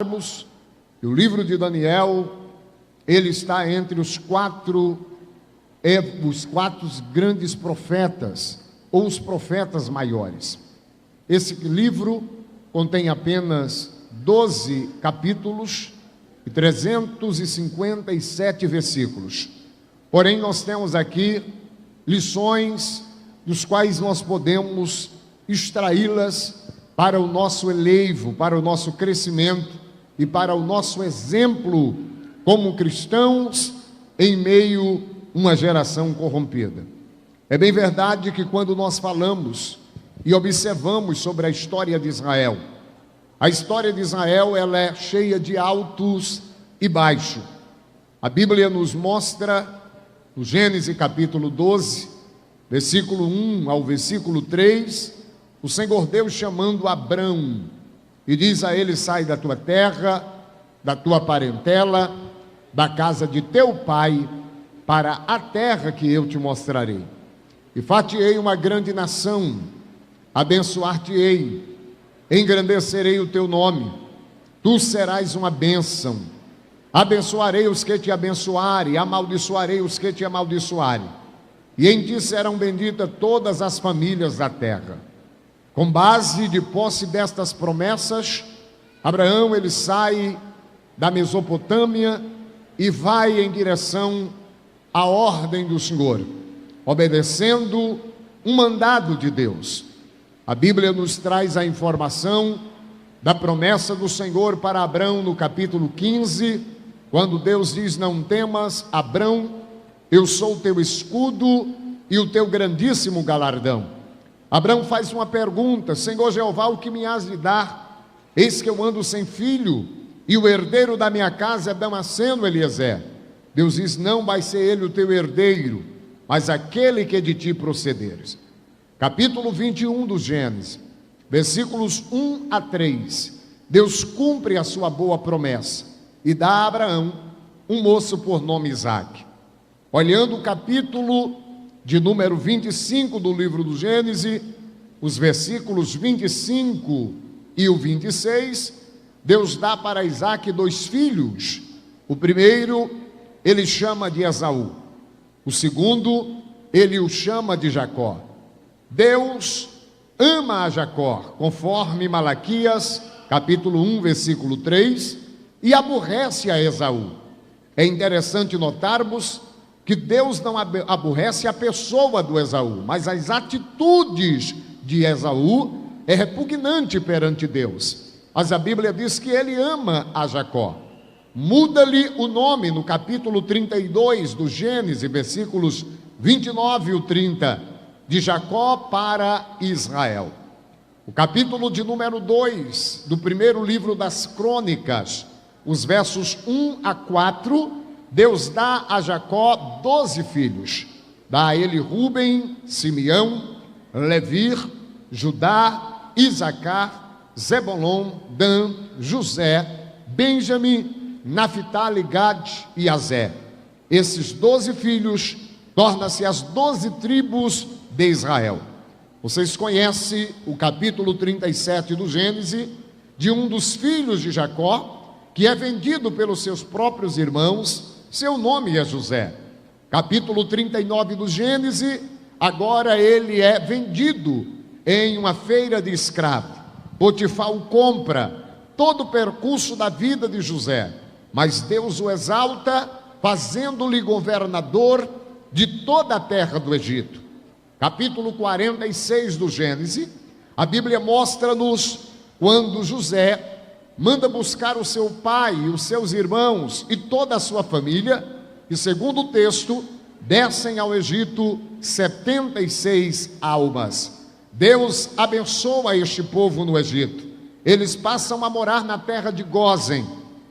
O livro de Daniel, ele está entre os quatro grandes profetas, ou os profetas maiores. Esse livro contém apenas 12 capítulos e 357 versículos. Porém, nós temos aqui lições dos quais nós podemos extraí-las para o nosso elevo, para o nosso crescimento e para o nosso exemplo como cristãos em meio a uma geração corrompida. É bem verdade que quando nós falamos e observamos sobre a história de Israel, a história de Israel ela é cheia de altos e baixos. A Bíblia nos mostra, no Gênesis capítulo 12, versículo 1 ao versículo 3, o Senhor Deus chamando Abrão, e diz a ele: sai da tua terra, da tua parentela, da casa de teu pai, para a terra que eu te mostrarei. E far-te-ei uma grande nação, abençoar-te-ei, engrandecerei o teu nome, tu serás uma bênção. Abençoarei os que te abençoarem, amaldiçoarei os que te amaldiçoarem, e em ti serão benditas todas as famílias da terra. Com base de posse destas promessas, Abraão ele sai da Mesopotâmia e vai em direção à ordem do Senhor, obedecendo um mandado de Deus. A Bíblia nos traz a informação da promessa do Senhor para Abrão no capítulo 15, quando Deus diz: não temas, Abrão, eu sou o teu escudo e o teu grandíssimo galardão. Abrão faz uma pergunta: Senhor Jeová, o que me has de dar? Eis que eu ando sem filho, e o herdeiro da minha casa é Damasceno Eliezer. Deus diz: não vai ser ele o teu herdeiro, mas aquele que de ti procederes. Capítulo 21 do Gênesis, versículos 1 a 3. Deus cumpre a sua boa promessa e dá a Abraão um moço por nome Isaque. Olhando o capítulo de número 25 do livro do Gênesis, os versículos 25 e o 26, Deus dá para Isaque 2 filhos. O primeiro ele chama de Esaú, o segundo ele o chama de Jacó. Deus ama a Jacó, conforme Malaquias capítulo 1 versículo 3, e aborrece a Esaú. É interessante notarmos que Deus não aborrece a pessoa do Esaú, mas as atitudes de Esaú é repugnante perante Deus. Mas a Bíblia diz que ele ama a Jacó. Muda-lhe o nome no capítulo 32 do Gênesis, versículos 29 e 30, de Jacó para Israel. O capítulo de número 2 do primeiro livro das Crônicas, os versos 1 a 4, Deus dá a Jacó 12 filhos, dá a ele Rúben, Simeão, Levi, Judá, Isacar, Zebulon, Dan, José, Benjamim, Naphtali, Gad e Aser. Esses 12 filhos tornam-se as 12 tribos de Israel. Vocês conhecem o capítulo 37 do Gênesis, de um dos filhos de Jacó, que é vendido pelos seus próprios irmãos. Seu nome é José. Capítulo 39 do Gênesis, agora ele é vendido em uma feira de escravo. Potifar o compra, todo o percurso da vida de José, mas Deus o exalta, fazendo-lhe governador de toda a terra do Egito. Capítulo 46 do Gênesis, a Bíblia mostra-nos quando José manda buscar o seu pai, os seus irmãos e toda a sua família, e segundo o texto, descem ao Egito 76 almas. Deus abençoa este povo no Egito. Eles passam a morar na terra de Gósen,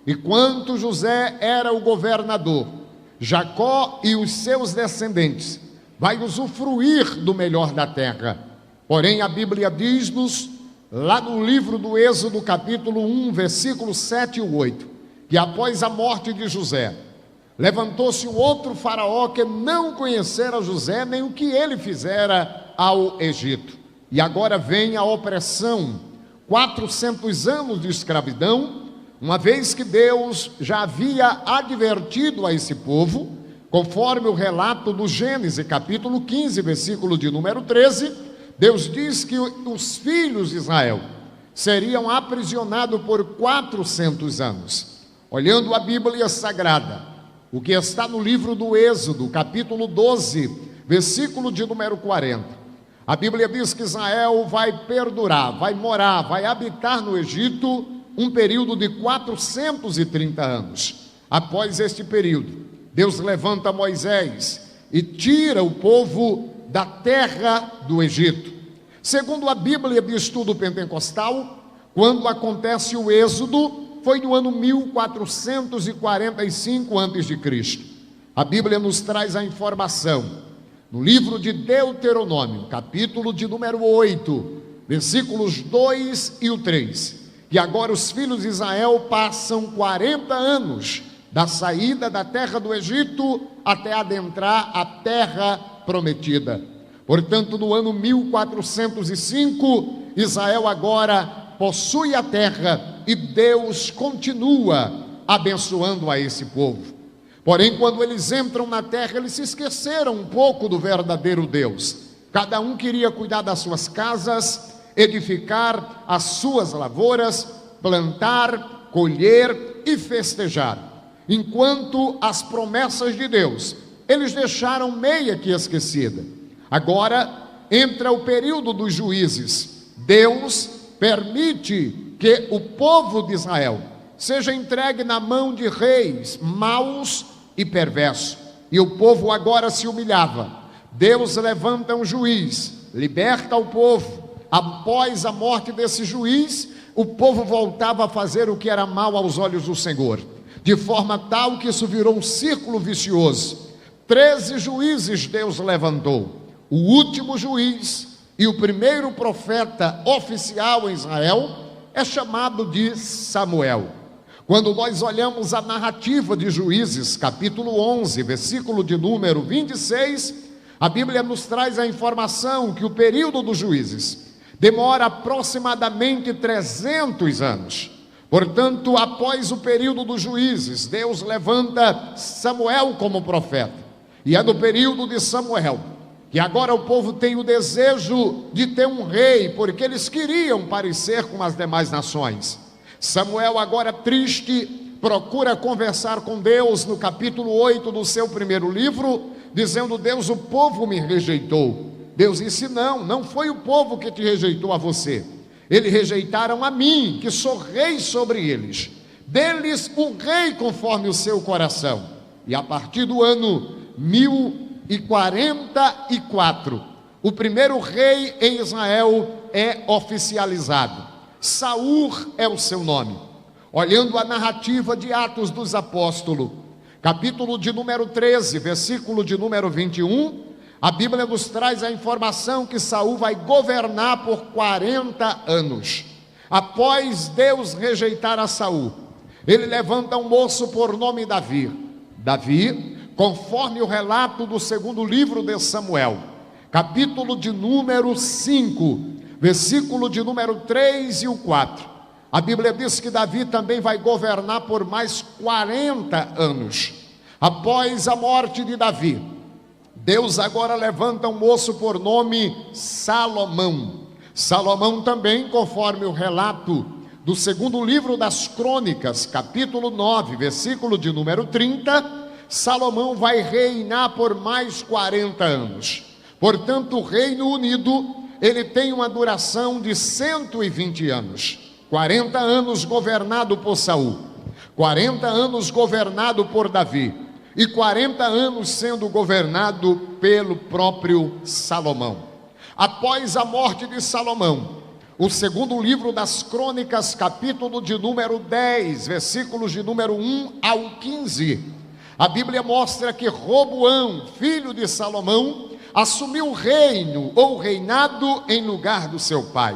e quanto José era o governador, Jacó e os seus descendentes vai usufruir do melhor da terra. Porém, a Bíblia diz-nos, lá no livro do Êxodo, capítulo 1, versículos 7 e 8, que após a morte de José, levantou-se um outro faraó que não conhecera José, nem o que ele fizera ao Egito. E agora vem a opressão, 400 anos de escravidão, uma vez que Deus já havia advertido a esse povo, conforme o relato do Gênesis, capítulo 15, versículo de número 13, Deus diz que os filhos de Israel seriam aprisionados por 400 anos. Olhando a Bíblia Sagrada, o que está no livro do Êxodo, capítulo 12, versículo de número 40, a Bíblia diz que Israel vai perdurar, vai morar, vai habitar no Egito um período de 430 anos. Após este período, Deus levanta Moisés e tira o povo da terra do Egito. Segundo a Bíblia de Estudo Pentecostal, quando acontece o Êxodo, foi no ano 1445 a.C. A Bíblia nos traz a informação, no livro de Deuteronômio, capítulo de número 8, versículos 2 e o 3, que agora os filhos de Israel passam 40 anos da saída da terra do Egito até adentrar a terra prometida. Portanto, no ano 1405, Israel agora possui a terra e Deus continua abençoando a esse povo. Porém, quando eles entram na terra, eles se esqueceram um pouco do verdadeiro Deus. Cada um queria cuidar das suas casas, edificar as suas lavouras, plantar, colher e festejar. Enquanto as promessas de Deus, eles deixaram meia que esquecida. Agora entra o período dos juízes. Deus permite que o povo de Israel seja entregue na mão de reis maus e perversos. E o povo agora se humilhava. Deus levanta um juiz, liberta o povo. Após a morte desse juiz, o povo voltava a fazer o que era mal aos olhos do Senhor, de forma tal que isso virou um círculo vicioso. 13 juízes Deus levantou. O último juiz e o primeiro profeta oficial em Israel é chamado de Samuel. Quando nós olhamos a narrativa de Juízes, capítulo 11, versículo de número 26, a Bíblia nos traz a informação que o período dos juízes demora aproximadamente 300 anos. Portanto, após o período dos juízes, Deus levanta Samuel como profeta. E é no período de Samuel que agora o povo tem o desejo de ter um rei, porque eles queriam parecer com as demais nações. Samuel, agora triste, procura conversar com Deus no capítulo 8 do seu primeiro livro, dizendo: Deus, o povo me rejeitou. Deus disse: não foi o povo que te rejeitou a você. Eles rejeitaram a mim, que sou rei sobre eles. Deles um rei conforme o seu coração. E a partir do ano 1044, o primeiro rei em Israel é oficializado. Saul é o seu nome. Olhando a narrativa de Atos dos Apóstolos, capítulo de número 13, versículo de número 21, a Bíblia nos traz a informação que Saul vai governar por 40 anos. Após Deus rejeitar a Saul, ele levanta um moço por nome Davi. Davi, conforme o relato do segundo livro de Samuel, capítulo de número 5, versículo de número 3 e o 4, a Bíblia diz que Davi também vai governar por mais 40 anos. Após a morte de Davi, Deus agora levanta um moço por nome Salomão. Salomão também, conforme o relato do segundo livro das Crônicas, capítulo 9, versículo de número 30, Salomão vai reinar por mais 40 anos. Portanto, o Reino Unido, ele tem uma duração de 120 anos. 40 anos governado por Saul, 40 anos governado por Davi, e 40 anos sendo governado pelo próprio Salomão. Após a morte de Salomão, o segundo livro das Crônicas, capítulo de número 10, versículos de número 1 ao 15, a Bíblia mostra que Roboão, filho de Salomão, assumiu o reino ou reinado em lugar do seu pai.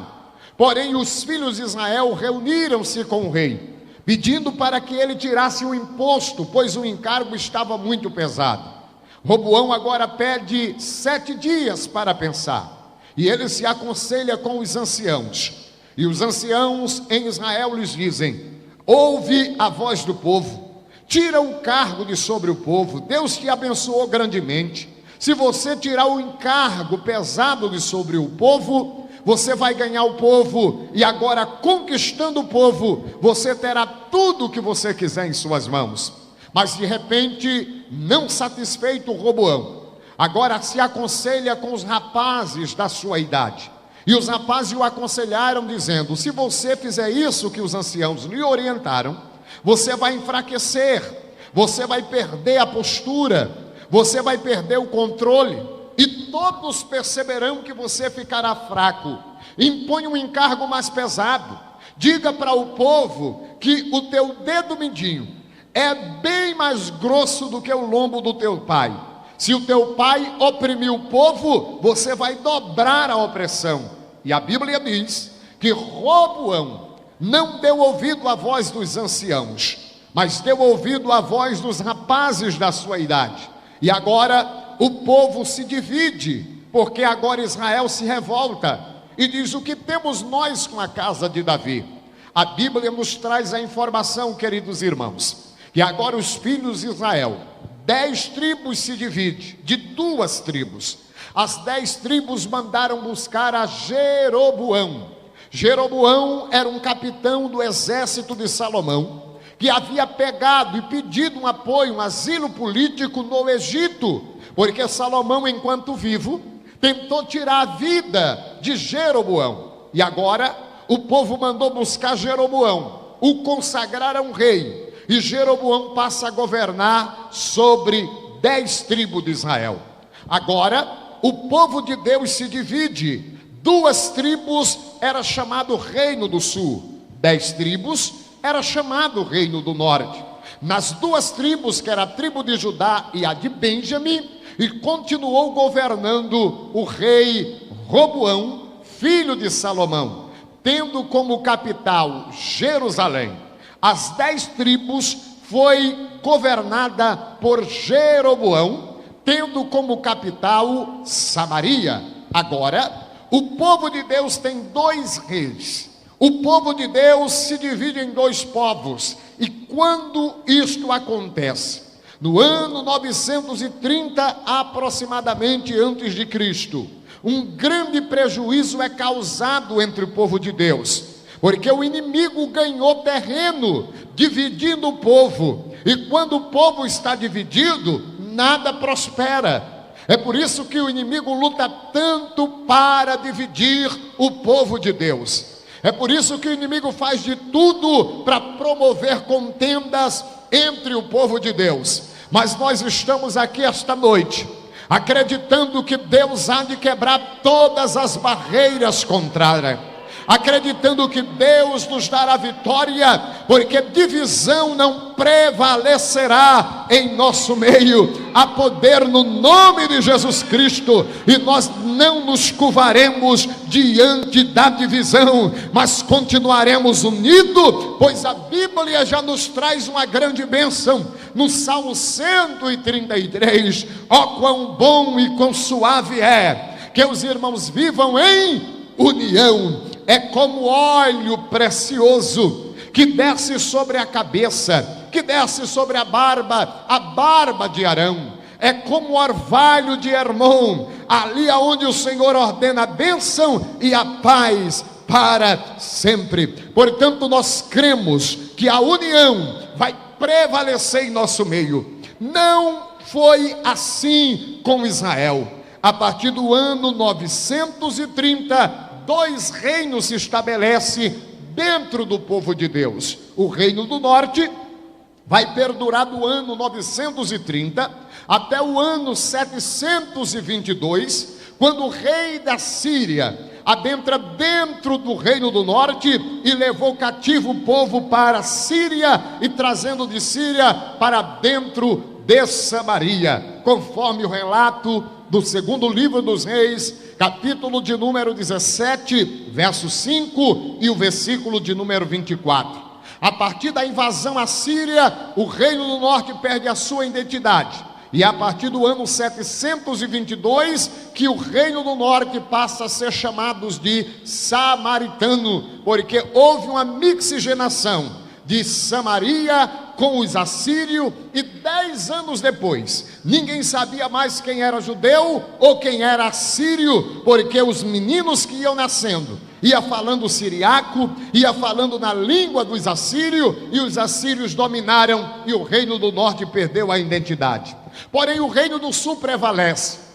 Porém, os filhos de Israel reuniram-se com o rei, pedindo para que ele tirasse o imposto, pois o encargo estava muito pesado. Roboão agora pede 7 dias para pensar, e ele se aconselha com os anciãos. E os anciãos em Israel lhes dizem: ouve a voz do povo, tira o cargo de sobre o povo. Deus te abençoou grandemente. Se você tirar o encargo pesado de sobre o povo, você vai ganhar o povo, e agora, conquistando o povo, você terá tudo o que você quiser em suas mãos. Mas de repente, não satisfeito, Roboão agora se aconselha com os rapazes da sua idade, e os rapazes o aconselharam dizendo: se você fizer isso que os anciãos lhe orientaram, você vai enfraquecer, você vai perder a postura, você vai perder o controle, e todos perceberão que você ficará fraco. Impõe um encargo mais pesado. Diga para o povo que o teu dedo mindinho é bem mais grosso do que o lombo do teu pai. Se o teu pai oprimir o povo, você vai dobrar a opressão. E a Bíblia diz que Roboão não deu ouvido à voz dos anciãos, mas deu ouvido à voz dos rapazes da sua idade. E agora o povo se divide, porque agora Israel se revolta e diz: o que temos nós com a casa de Davi? A Bíblia nos traz a informação, queridos irmãos, que agora os filhos de Israel, 10 tribos se dividem, de 2 tribos. As 10 tribos mandaram buscar a Jeroboão. Jeroboão era um capitão do exército de Salomão, que havia pegado e pedido um apoio, um asilo político no Egito, porque Salomão, enquanto vivo, tentou tirar a vida de Jeroboão. E agora o povo mandou buscar Jeroboão, o consagraram rei, e Jeroboão passa a governar sobre 10 tribos de Israel. Agora o povo de Deus se divide. 2 tribos era chamado Reino do Sul, 10 tribos era chamado Reino do Norte. Nas 2 tribos, que era a tribo de Judá e a de Benjamim, e continuou governando o rei Roboão, filho de Salomão, tendo como capital Jerusalém. As 10 tribos foi governada por Jeroboão, tendo como capital Samaria. Agora, o povo de Deus tem 2 reis. O povo de Deus se divide em 2 povos. E quando isto acontece? No ano 930 aproximadamente antes de Cristo, um grande prejuízo é causado entre o povo de Deus, porque o inimigo ganhou terreno, dividindo o povo. E quando o povo está dividido, nada prospera. É por isso que o inimigo luta tanto para dividir o povo de Deus. É por isso que o inimigo faz de tudo para promover contendas entre o povo de Deus. Mas nós estamos aqui esta noite, acreditando que Deus há de quebrar todas as barreiras contrárias, acreditando que Deus nos dará vitória, porque divisão não prevalecerá em nosso meio. Há poder no nome de Jesus Cristo, e nós não nos curvaremos diante da divisão, mas continuaremos unidos, pois a Bíblia já nos traz uma grande bênção no Salmo 133: ó quão bom e quão suave é que os irmãos vivam em união. É como óleo precioso que desce sobre a cabeça, que desce sobre a barba de Arão. É como o orvalho de Hermon, ali aonde o Senhor ordena a bênção e a paz para sempre. Portanto, nós cremos que a união vai prevalecer em nosso meio. Não foi assim com Israel. A partir do ano 930, 2 reinos se estabelecem dentro do povo de Deus. O reino do norte vai perdurar do ano 930 até o ano 722, quando o rei da Síria adentra dentro do reino do norte e levou cativo o povo para a Síria, e trazendo de Síria para dentro de Samaria, conforme o relato do 2º livro dos Reis, capítulo de número 17, verso 5 e o versículo de número 24. A partir da invasão à Síria, o reino do norte perde a sua identidade, e a partir do ano 722 que o reino do norte passa a ser chamados de samaritano, porque houve uma mixigenação de Samaria com os assírios, e 10 anos depois, ninguém sabia mais quem era judeu ou quem era assírio, porque os meninos que iam nascendo, ia falando siriaco, ia falando na língua dos assírios, e os assírios dominaram, e o reino do norte perdeu a identidade. Porém, o reino do sul prevalece.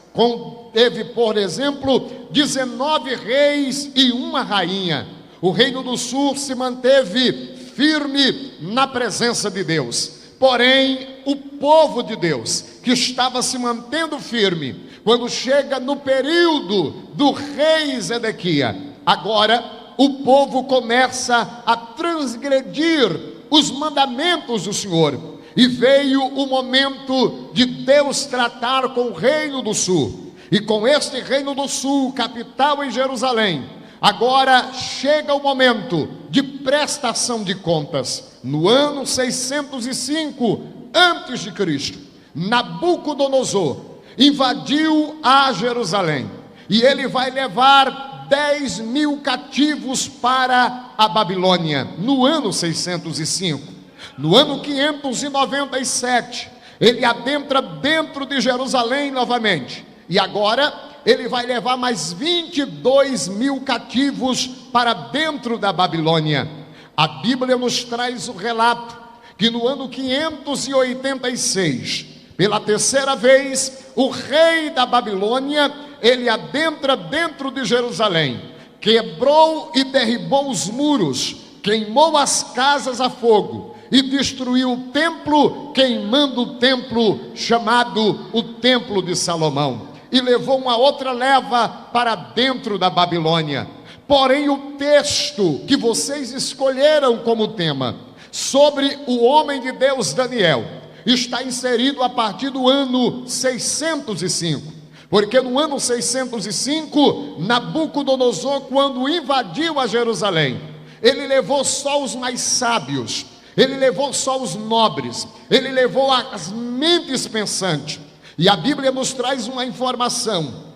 Teve, por exemplo, 19 reis e uma rainha. O reino do sul se manteve firme na presença de Deus. Porém, o povo de Deus, que estava se mantendo firme, quando chega no período do rei Zedequias, agora o povo começa a transgredir os mandamentos do Senhor. E veio o momento de Deus tratar com o reino do sul. E com este reino do sul, capital em Jerusalém, agora chega o momento de prestação de contas. No ano 605 a.C., Nabucodonosor invadiu a Jerusalém. E ele vai levar 10.000 cativos para a Babilônia, no ano 605. No ano 597, ele adentra dentro de Jerusalém novamente. E agora ele vai levar mais 22.000 cativos para dentro da Babilônia. A Bíblia nos traz o relato que no ano 586, pela terceira vez, o rei da Babilônia, ele adentra dentro de Jerusalém, quebrou e derribou os muros, queimou as casas a fogo e destruiu o templo, queimando o templo chamado o Templo de Salomão, e levou uma outra leva para dentro da Babilônia. Porém, o texto que vocês escolheram como tema, sobre o homem de Deus Daniel, está inserido a partir do ano 605, porque no ano 605, Nabucodonosor, quando invadiu a Jerusalém, ele levou só os mais sábios, ele levou só os nobres, ele levou as mentes pensantes. E a Bíblia nos traz uma informação,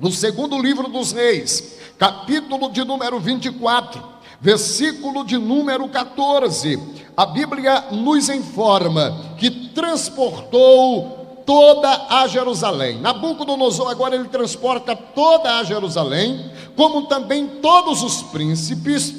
no segundo livro dos Reis, capítulo de número 24, versículo de número 14, a Bíblia nos informa que transportou toda a Jerusalém. Nabucodonosor agora ele transporta toda a Jerusalém, como também todos os príncipes,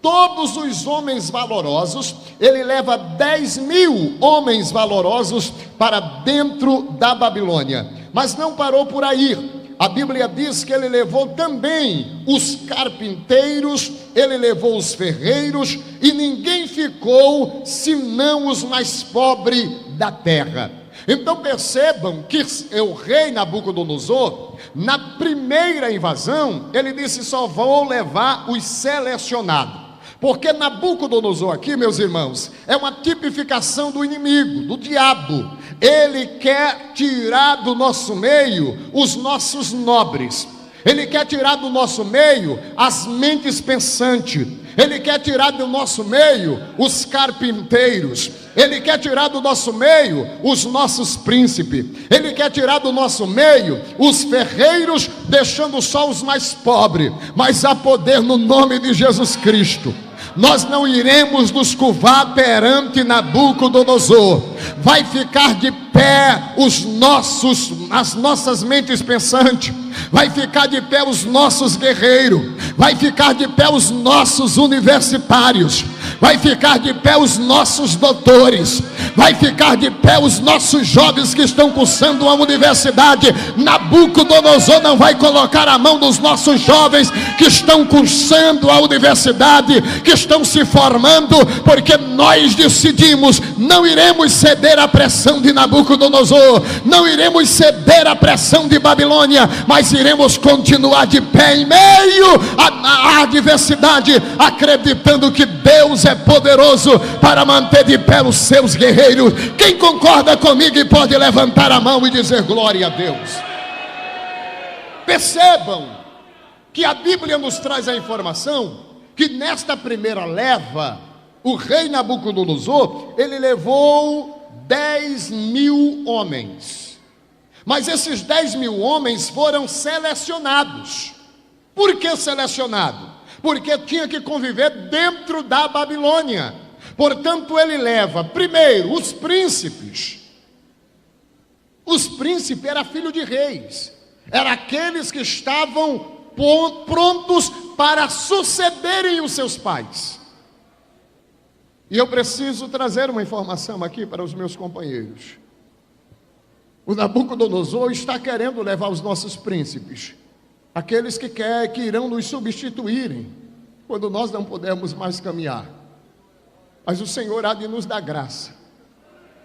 todos os homens valorosos. Ele leva 10.000 homens valorosos para dentro da Babilônia. Mas não parou por aí. A Bíblia diz que ele levou também os carpinteiros, ele levou os ferreiros, e ninguém ficou senão os mais pobres da terra. Então percebam que o rei Nabucodonosor, na primeira invasão, ele disse: só vou levar os selecionados. Porque Nabucodonosor aqui, meus irmãos, é uma tipificação do inimigo, do diabo. Ele quer tirar do nosso meio os nossos nobres. Ele quer tirar do nosso meio as mentes pensantes. Ele quer tirar do nosso meio os carpinteiros. Ele quer tirar do nosso meio os nossos príncipes. Ele quer tirar do nosso meio os ferreiros, deixando só os mais pobres. Mas há poder no nome de Jesus Cristo. Nós não iremos nos curvar perante Nabucodonosor. Vai ficar de pé as nossas mentes pensantes. Vai ficar de pé os nossos guerreiros. Vai ficar de pé os nossos universitários. Vai ficar de pé os nossos doutores. Vai ficar de pé os nossos jovens que estão cursando uma universidade. Nabucodonosor não vai colocar a mão nos nossos jovens que estão cursando a universidade, que estão se formando, porque nós decidimos: não iremos ceder à pressão de Nabucodonosor, não iremos ceder à pressão de Babilônia, mas iremos continuar de pé em meio à adversidade, acreditando que Deus é poderoso para manter de pé os seus guerreiros. Quem concorda comigo e pode levantar a mão e dizer glória a Deus? Percebam que a Bíblia nos traz a informação que nesta primeira leva, o rei Nabucodonosor, ele levou 10.000 homens. Mas esses 10.000 homens foram selecionados. Por que selecionado? porque tinha que conviver dentro da Babilônia. Portanto, ele leva, primeiro, os príncipes. Os príncipes eram filhos de reis, eram aqueles que estavam prontos para sucederem os seus pais. E eu preciso trazer uma informação aqui para os meus companheiros. O Nabucodonosor está querendo levar os nossos príncipes, aqueles que irão nos substituírem, quando nós não pudermos mais caminhar. Mas o Senhor há de nos dar graça,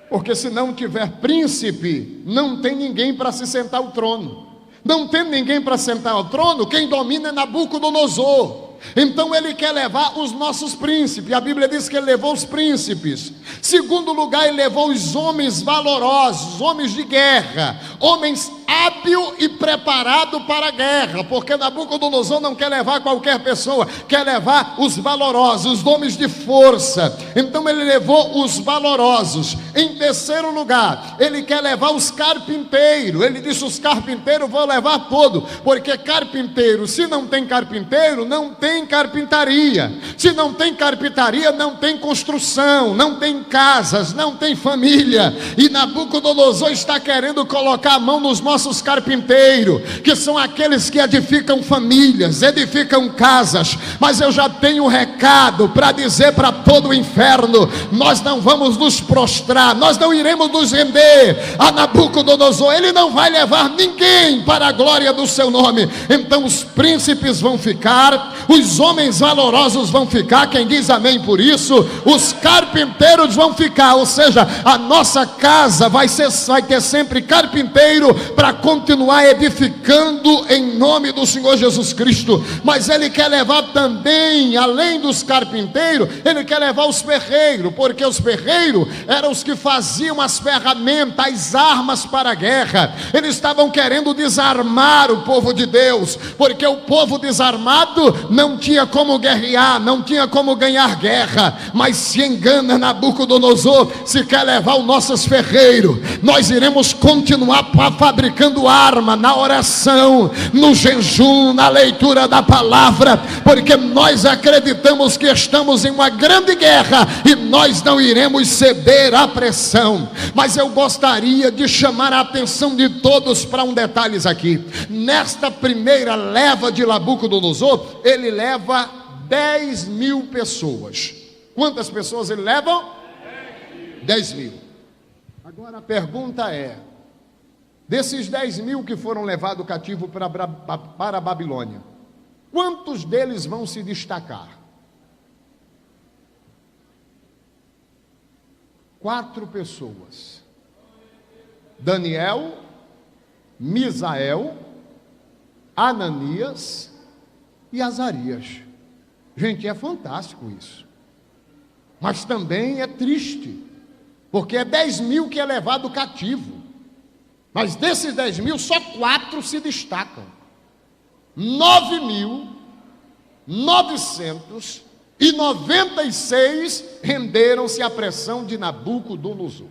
porque se não tiver príncipe, não tem ninguém para se sentar ao trono. Não tem ninguém para sentar ao trono, quem domina é Nabucodonosor. Então ele quer levar os nossos príncipes. A Bíblia diz que ele levou os príncipes. Segundo lugar, ele levou os homens valorosos, homens de guerra, homens hábil e preparado para a guerra, porque Nabucodonosor não quer levar qualquer pessoa, quer levar os valorosos, os homens de força. Então ele levou os valorosos. Em terceiro lugar, ele quer levar os carpinteiros. Ele disse: os carpinteiros vou levar todo, porque carpinteiro, se não tem carpinteiro, não tem carpintaria. Se não tem carpintaria, não tem construção, não tem casas, não tem família. E Nabucodonosor está querendo colocar a mão nos nossos carpinteiros, que são aqueles que edificam famílias, edificam casas. Mas eu já tenho um recado para dizer para todo o inferno: nós não vamos nos prostrar, nós não iremos nos render a Nabucodonosor. Ele não vai levar ninguém para a glória do seu nome. Então os príncipes vão ficar, os homens valorosos vão ficar, quem diz amém por isso? Os carpinteiros vão ficar, ou seja, a nossa casa vai ter sempre carpinteiro para continuar edificando em nome do Senhor Jesus Cristo. Mas ele quer levar também, além dos carpinteiros, ele quer levar os ferreiros, porque os ferreiros eram os que faziam as ferramentas, as armas para a guerra. Eles estavam querendo desarmar o povo de Deus, porque o povo desarmado não tinha como guerrear, não tinha como ganhar guerra. Mas se engana Nabucodonosor, se quer levar os nossos ferreiros. Nós iremos continuar fabricando arma na oração, no jejum, na leitura da palavra, porque nós acreditamos que estamos em uma grande guerra e nós não iremos ceder à pressão. Mas eu gostaria de chamar a atenção de todos para um detalhe aqui. Nesta primeira leva de Nabucodonosor, ele leva 10.000 pessoas. Quantas pessoas ele leva? 10.000. Agora a pergunta é: desses 10.000 que foram levados cativo para a Babilônia, quantos deles vão se destacar? 4 pessoas: Daniel, Misael, Ananias e Azarias. Gente, é fantástico isso, mas também é triste, porque é 10.000 que é levado cativo, mas desses 10.000 só 4 se destacam. 9.996 renderam-se à pressão de Nabucodonosor.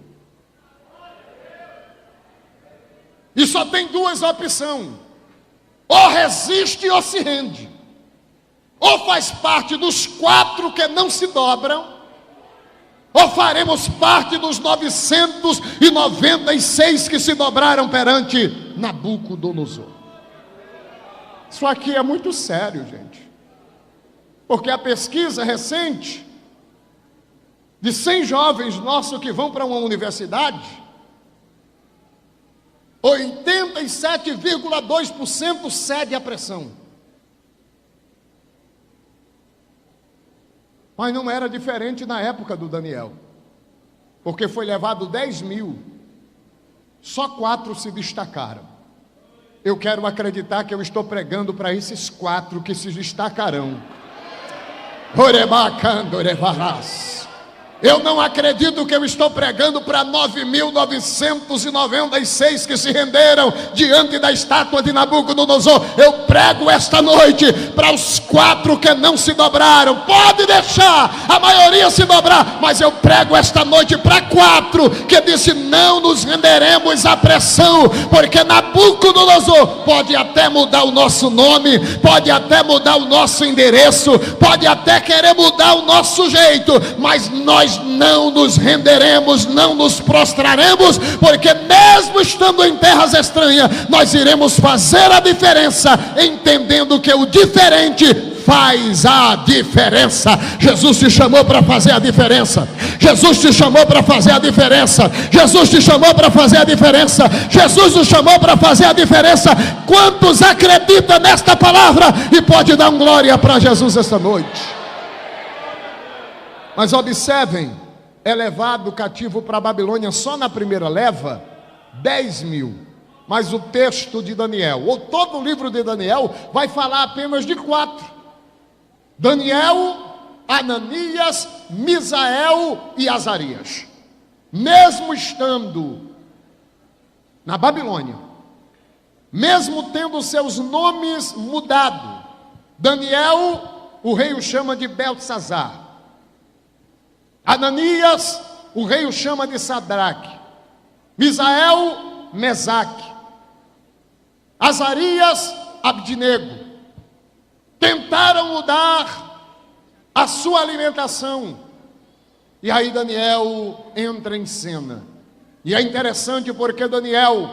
E só tem 2 opções: ou resiste ou se rende, ou faz parte dos 4 que não se dobram, ou faremos parte dos 996 que se dobraram perante Nabucodonosor. Isso aqui é muito sério, gente, porque a pesquisa recente de 100 jovens nossos que vão para uma universidade, 87,2% cede à pressão. Mas não era diferente na época do Daniel, porque foi levado 10.000, só 4 se destacaram. Eu quero acreditar que eu estou pregando para esses 4 que se destacarão. Eu não acredito que eu estou pregando para 9.996 que se renderam diante da estátua de Nabucodonosor. Eu prego esta noite para os 4 que não se dobraram. Pode deixar a maioria se dobrar, mas eu prego esta noite para 4 que disse: não nos renderemos à pressão, porque Nabucodonosor pode até mudar o nosso nome, pode até mudar o nosso endereço, pode até querer mudar o nosso jeito, mas nós não nos renderemos, não nos prostraremos, porque mesmo estando em terras estranhas, nós iremos fazer a diferença, entendendo que o diferente faz a diferença. Jesus te chamou para fazer a diferença. Jesus te chamou para fazer a diferença. Jesus te chamou para fazer a diferença. Jesus nos chamou para fazer a diferença. Quantos acreditam nesta palavra e pode dar glória para Jesus esta noite? Mas observem, é levado cativo para a Babilônia só na primeira leva 10.000. Mas o texto de Daniel, ou todo o livro de Daniel, vai falar apenas de 4: Daniel, Ananias, Misael e Azarias. Mesmo estando na Babilônia, mesmo tendo seus nomes mudados, Daniel, o rei o chama de Beltesazar. Ananias, o rei o chama de Sadraque. Misael, Mesaque. Azarias, Abdinego. Tentaram mudar a sua alimentação. E aí Daniel entra em cena. E é interessante porque Daniel,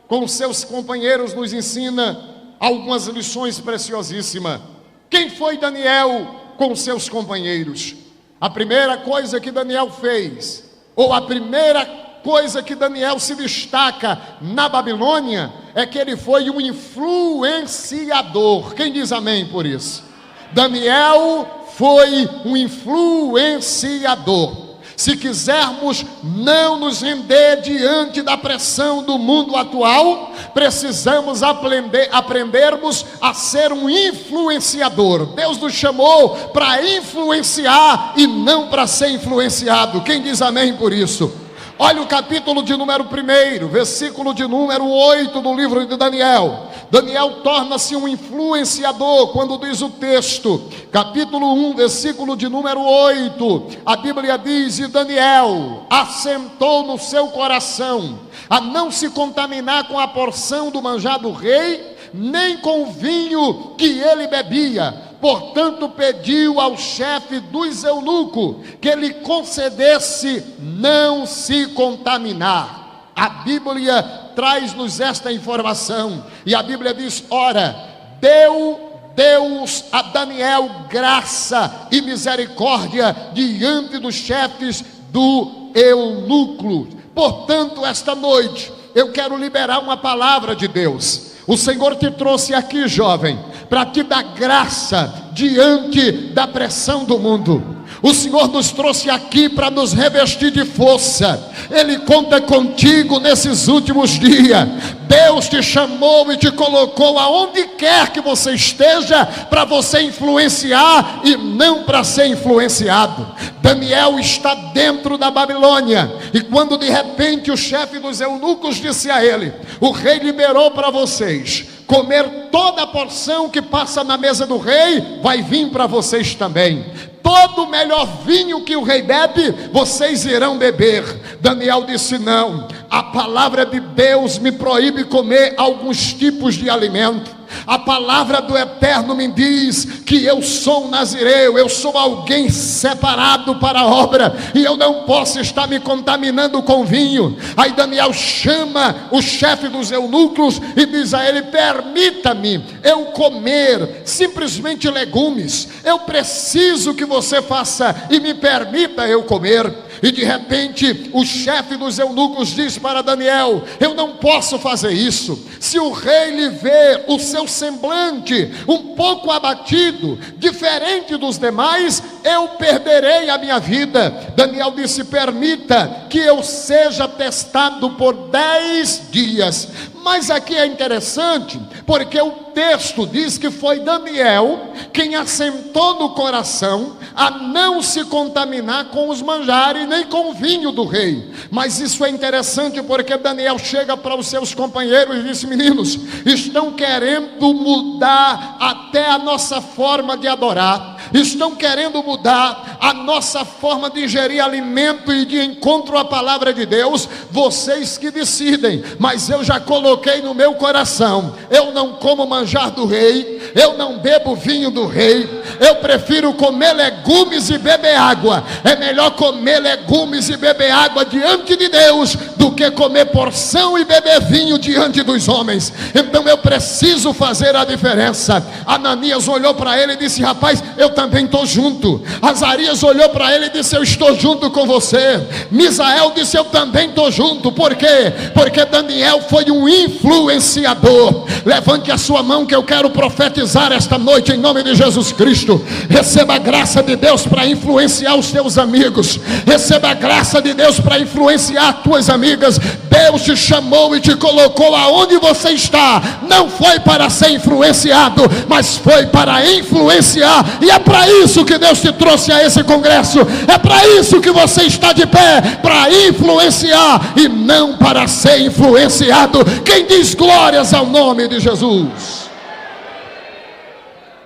com seus companheiros, nos ensina algumas lições preciosíssimas. Quem foi Daniel com seus companheiros? A primeira coisa que Daniel fez, ou a primeira coisa que Daniel se destaca na Babilônia, é que ele foi um influenciador. Quem diz amém por isso? Daniel foi um influenciador. Se quisermos não nos render diante da pressão do mundo atual, precisamos aprendermos a ser um influenciador. Deus nos chamou para influenciar e não para ser influenciado. Quem diz amém por isso? Olha o capítulo de número 1, versículo de número 8 do livro de Daniel. Daniel torna-se um influenciador quando diz o texto, capítulo 1, versículo de número 8. A Bíblia diz: e Daniel assentou no seu coração a não se contaminar com a porção do manjar do rei, nem com o vinho que ele bebia. Portanto, pediu ao chefe dos eunucos que lhe concedesse não se contaminar. A Bíblia traz-nos esta informação, e a Bíblia diz: ora, deu Deus a Daniel graça e misericórdia diante dos chefes do eunuco. Portanto, esta noite eu quero liberar uma palavra de Deus. O Senhor te trouxe aqui, jovem, para te dar graça diante da pressão do mundo. O Senhor nos trouxe aqui para nos revestir de força. Ele conta contigo nesses últimos dias. Deus te chamou e te colocou aonde quer que você esteja, para você influenciar e não para ser influenciado. Daniel está dentro da Babilônia, e quando de repente o chefe dos eunucos disse a ele: o rei liberou para vocês comer toda a porção que passa na mesa do rei, vai vir para vocês também. Todo o melhor vinho que o rei bebe, vocês irão beber. Daniel disse: não, a palavra de Deus me proíbe comer alguns tipos de alimento. A palavra do Eterno me diz que eu sou um nazireu, eu sou alguém separado para a obra, e eu não posso estar me contaminando com vinho. Aí Daniel chama o chefe dos eunucos e diz a ele: permita-me eu comer simplesmente legumes, eu preciso que você faça e me permita eu comer. E de repente o chefe dos eunucos diz para Daniel: eu não posso fazer isso. Se o rei lhe vê o seu semblante um pouco abatido, diferente dos demais, eu perderei a minha vida. Daniel disse: permita que eu seja testado por 10 dias. Mas aqui é interessante, porque o texto diz que foi Daniel quem assentou no coração a não se contaminar com os manjares, nem com o vinho do rei. Mas isso é interessante, porque Daniel chega para os seus companheiros e disse: meninos, estão querendo mudar até a nossa forma de adorar, estão querendo mudar a nossa forma de ingerir alimento e de encontro à palavra de Deus. Vocês que decidem, mas eu já coloquei no meu coração: eu não como manjar do rei, eu não bebo vinho do rei, eu prefiro comer legumes e beber água. É melhor comer legumes e beber água diante de Deus do que comer porção e beber vinho diante dos homens. Então eu preciso fazer a diferença. Ananias olhou para ele e disse: rapaz, eu também estou junto. Azarias olhou para ele e disse: eu estou junto com você. Misael disse: eu também estou junto. Por quê? Porque Daniel foi um influenciador. Levante a sua mão que eu quero profetizar esta noite em nome de Jesus Cristo. Receba a graça de Deus para influenciar os teus amigos. Receba a graça de Deus para influenciar as tuas amigas. Deus te chamou e te colocou aonde você está. Não foi para ser influenciado, mas foi para influenciar. E é para isso que Deus te trouxe a esse congresso. É para isso que você está de pé, para influenciar e não para ser influenciado. Quem diz glórias ao nome de Jesus?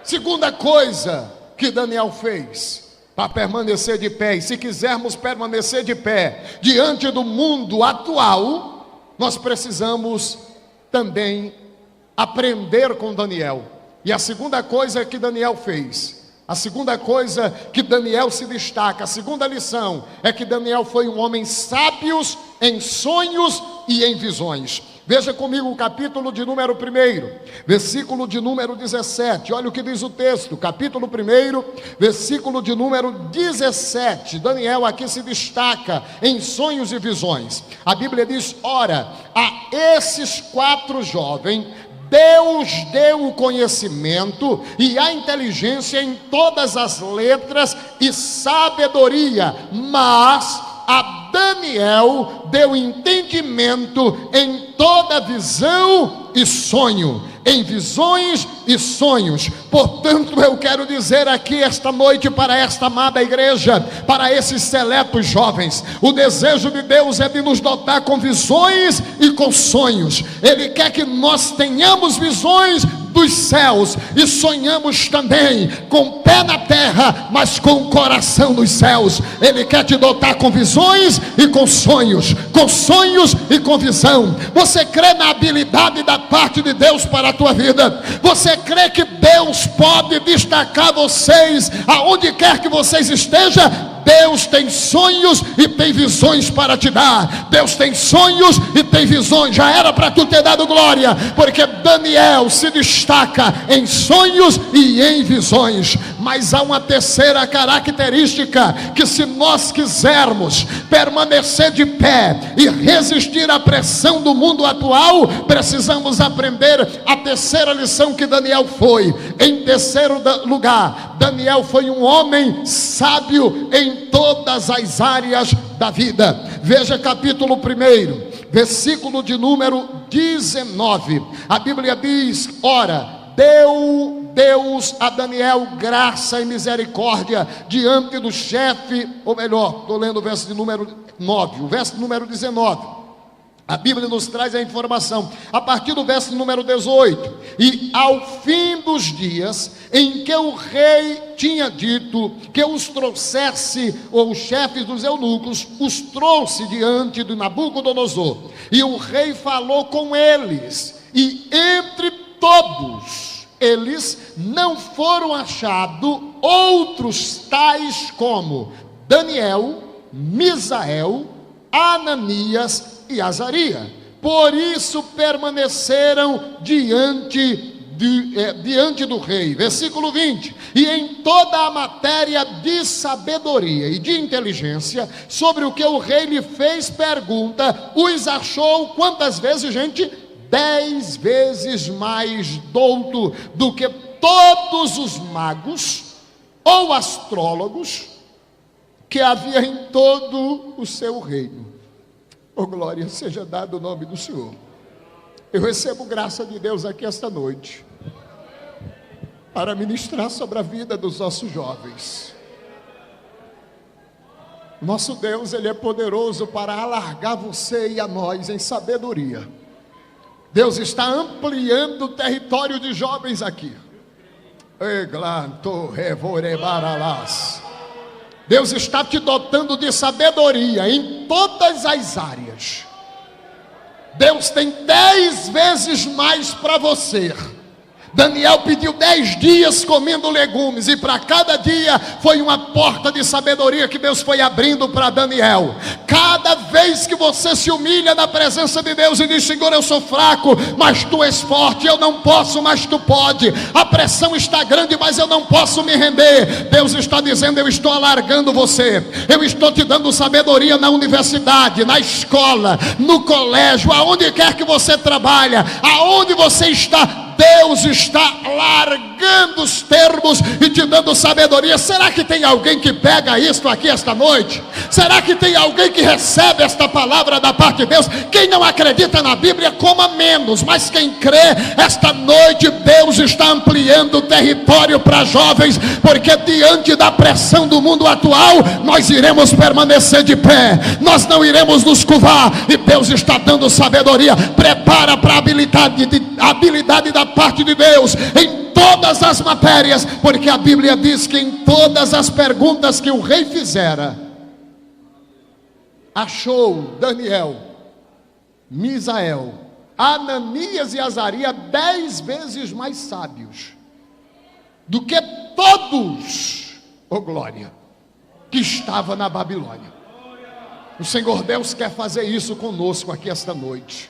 Segunda coisa que Daniel fez para permanecer de pé, e se quisermos permanecer de pé diante do mundo atual, nós precisamos também aprender com Daniel. E a segunda coisa que Daniel fez, a segunda coisa que Daniel se destaca, a segunda lição, é que Daniel foi um homem sábio em sonhos e em visões. Veja comigo o capítulo de número 1, versículo de número 17. Olha o que diz o texto, capítulo 1, versículo de número 17. Daniel aqui se destaca em sonhos e visões. A Bíblia diz: ora, a esses 4 jovens Deus deu o conhecimento e a inteligência em todas as letras e sabedoria, mas a Daniel deu entendimento em toda visão e sonho, em visões e sonhos. Portanto, eu quero dizer aqui esta noite para esta amada igreja, para esses seletos jovens, o desejo de Deus é de nos dotar com visões e com sonhos. Ele quer que nós tenhamos visões dos céus e sonhamos também com o pé na terra, mas com o coração nos céus. Ele quer te dotar com visões e com sonhos e com visão. Você crê na habilidade da parte de Deus para a tua vida? Você crê que Deus pode destacar vocês aonde quer que vocês estejam? Deus tem sonhos e tem visões para te dar. Deus tem sonhos e tem visões. Já era para tu ter dado glória, porque Daniel se destaca em sonhos e em visões. Mas há uma terceira característica, que se nós quisermos permanecer de pé e resistir à pressão do mundo atual, precisamos aprender a terceira lição que Daniel foi. Em terceiro lugar, Daniel foi um homem sábio em todas as áreas da vida. Veja capítulo 1, versículo de número 19. A Bíblia diz: ora, deu Deus a Daniel graça e misericórdia diante do chefe, ou melhor, estou lendo o verso de número 9, o verso de número 19. A Bíblia nos traz a informação, a partir do verso número 18. E ao fim dos dias, em que o rei tinha dito que os trouxesse, ou os chefes dos eunucos, os trouxe diante de Nabucodonosor. E o rei falou com eles, e entre todos eles não foram achados outros tais como Daniel, Misael, Ananias e Azarias. Por isso permaneceram diante do rei. Versículo 20. E em toda a matéria de sabedoria e de inteligência, sobre o que o rei lhe fez pergunta, os achou quantas vezes, gente? 10 vezes mais douto do que todos os magos ou astrólogos que havia em todo o seu reino. Oh, glória seja dada o nome do Senhor. Eu recebo graça de Deus aqui esta noite para ministrar sobre a vida dos nossos jovens. Nosso Deus, Ele é poderoso para alargar você e a nós em sabedoria. Deus está ampliando o território de jovens aqui. Deus está te dotando de sabedoria em todas as áreas. Deus tem 10 vezes mais para você. Daniel pediu 10 dias comendo legumes, e para cada dia foi uma porta de sabedoria que Deus foi abrindo para Daniel. Cada vez que você se humilha na presença de Deus e diz: Senhor, eu sou fraco, mas tu és forte, eu não posso, mas tu pode, a pressão está grande, mas eu não posso me render. Deus está dizendo: eu estou alargando você, eu estou te dando sabedoria na universidade, na escola, no colégio, aonde quer que você trabalha, aonde você está. Deus está largando os termos e te dando sabedoria. Será que tem alguém que pega isto aqui esta noite? Será que tem alguém que recebe esta palavra da parte de Deus? Quem não acredita na Bíblia, coma menos, mas quem crê, esta noite Deus está ampliando o território para jovens, porque diante da pressão do mundo atual, nós iremos permanecer de pé, nós não iremos nos curvar, e Deus está dando sabedoria. Prepara para a habilidade da parte de Deus em todas as matérias, porque a Bíblia diz que em todas as perguntas que o rei fizera, achou Daniel, Misael, Ananias e Azarias 10 vezes mais sábios do que todos, oh glória, que estava na Babilônia. O Senhor Deus quer fazer isso conosco aqui esta noite.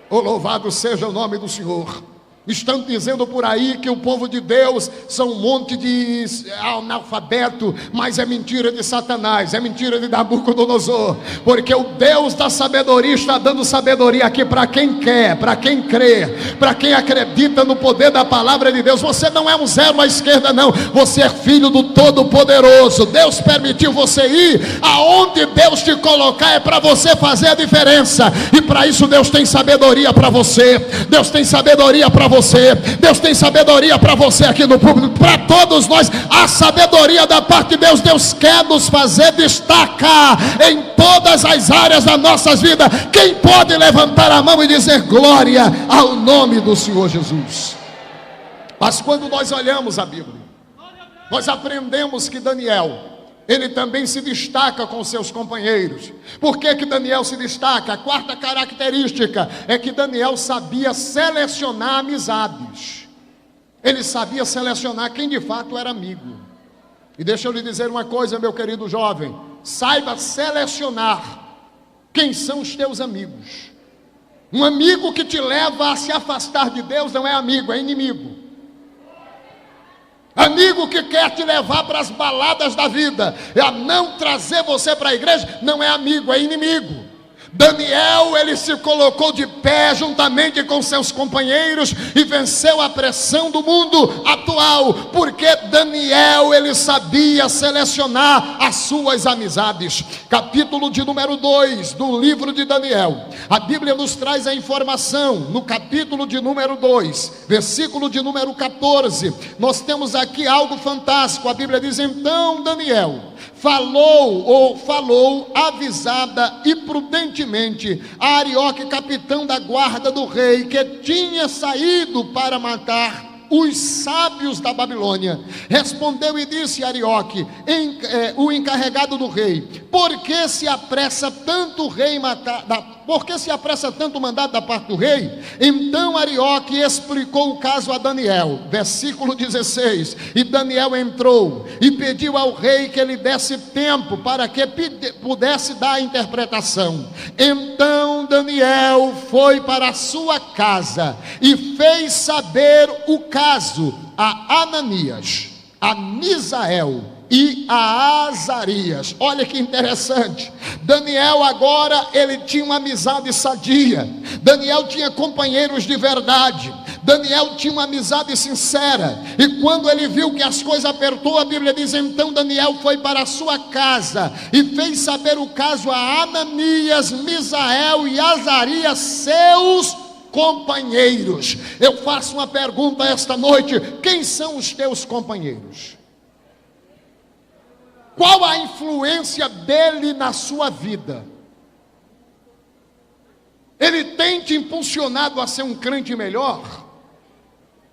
Oh, louvado seja o nome do Senhor. Estão dizendo por aí que o povo de Deus são um monte de analfabeto, mas é mentira de Satanás, é mentira de Nabucodonosor, porque o Deus da sabedoria está dando sabedoria aqui para quem quer, para quem crê, para quem acredita no poder da palavra de Deus. Você não é um zero à esquerda não, você é filho do Todo-Poderoso. Deus permitiu você ir aonde Deus te colocar, é para você fazer a diferença, e para isso Deus tem sabedoria para você, Deus tem sabedoria para você, Deus tem sabedoria para você aqui no público, para todos nós, a sabedoria da parte de Deus. Deus quer nos fazer destacar em todas as áreas das nossas vidas. Quem pode levantar a mão e dizer glória ao nome do Senhor Jesus? Mas quando nós olhamos a Bíblia, nós aprendemos que Daniel, ele também se destaca com seus companheiros. Por que que Daniel se destaca? A quarta característica é que Daniel sabia selecionar amizades. Ele sabia selecionar quem de fato era amigo. E deixa eu lhe dizer uma coisa, meu querido jovem: saiba selecionar quem são os teus amigos. Um amigo que te leva a se afastar de Deus não é amigo, é inimigo. Amigo que quer te levar para as baladas da vida, a não trazer você para a igreja, não é amigo, é inimigo. Daniel, ele se colocou de pé juntamente com seus companheiros e venceu a pressão do mundo atual, porque Daniel, ele sabia selecionar as suas amizades. Capítulo de número 2 do livro de Daniel, a Bíblia nos traz a informação, no capítulo de número 2, versículo de número 14, nós temos aqui algo fantástico. A Bíblia diz: então Daniel falou avisada e prudentemente a Arioque, capitão da guarda do rei, que tinha saído para matar os sábios da Babilônia. Respondeu e disse Arioque, o encarregado do rei: por que se apressa tanto o rei por que se apressa tanto o mandado da parte do rei? Então Arioque explicou o caso a Daniel. Versículo 16: e Daniel entrou e pediu ao rei que lhe desse tempo para que pudesse dar a interpretação. Então Daniel foi para a sua casa e fez saber o caso a Ananias, a Misael e a Azarias. Olha que interessante. Daniel agora, ele tinha uma amizade sadia. Daniel tinha companheiros de verdade. Daniel tinha uma amizade sincera. E quando ele viu que as coisas apertou, a Bíblia diz: então Daniel foi para a sua casa e fez saber o caso a Ananias, Misael e Azarias, seus companheiros. Eu faço uma pergunta esta noite: quem são os teus companheiros? Qual a influência dele na sua vida? Ele tem te impulsionado a ser um crente melhor?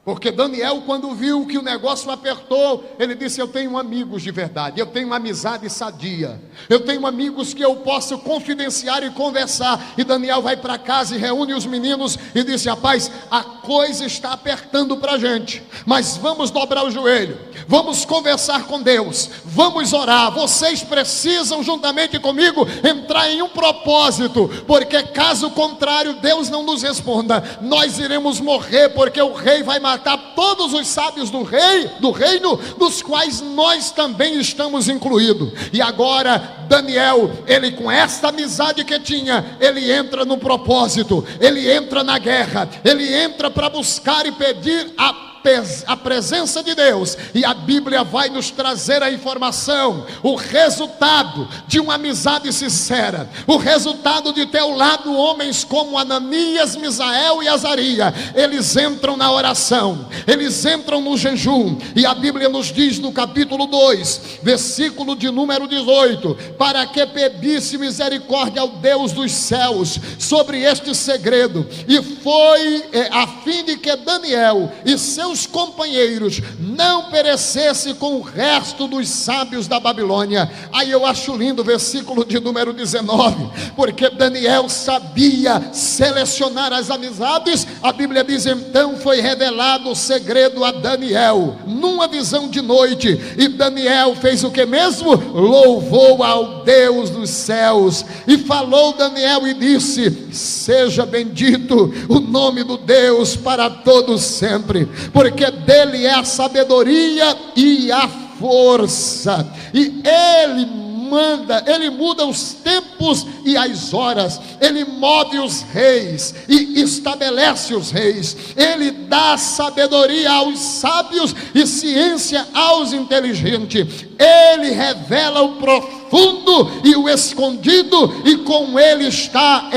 Porque Daniel, quando viu que o negócio apertou, ele disse: eu tenho amigos de verdade, eu tenho uma amizade sadia, eu tenho amigos que eu posso confidenciar e conversar. E Daniel vai para casa e reúne os meninos e disse: rapaz, a coisa está apertando para a gente, mas vamos dobrar o joelho, vamos conversar com Deus, vamos orar. Vocês precisam, juntamente comigo, entrar em um propósito, porque caso contrário, Deus não nos responda, nós iremos morrer, porque o rei vai matar todos os sábios do reino, dos quais nós também estamos incluídos. E agora Daniel, ele com esta amizade que tinha, ele entra no propósito, ele entra na guerra, ele entra para buscar e pedir a presença de Deus. E a Bíblia vai nos trazer a informação, o resultado de uma amizade sincera, o resultado de ter ao lado homens como Ananias, Misael e Azaria. Eles entram na oração, eles entram no jejum, e a Bíblia nos diz no capítulo 2, versículo de número 18: para que pedisse misericórdia ao Deus dos céus sobre este segredo, e foi a fim de que Daniel e seus companheiros não perecesse com o resto dos sábios da Babilônia. Aí eu acho lindo o versículo de número 19, porque Daniel sabia selecionar as amizades. A Bíblia diz: então foi revelado o segredo a Daniel numa visão de noite, e Daniel fez o que mesmo? Louvou ao Deus dos céus. E falou Daniel e disse: seja bendito o nome do Deus para todos sempre, porque dele é a sabedoria e a força, e ele muda os tempos e as horas, ele move os reis e estabelece os reis, ele dá sabedoria aos sábios e ciência aos inteligentes, ele revela o profundo e o escondido, e com ele está,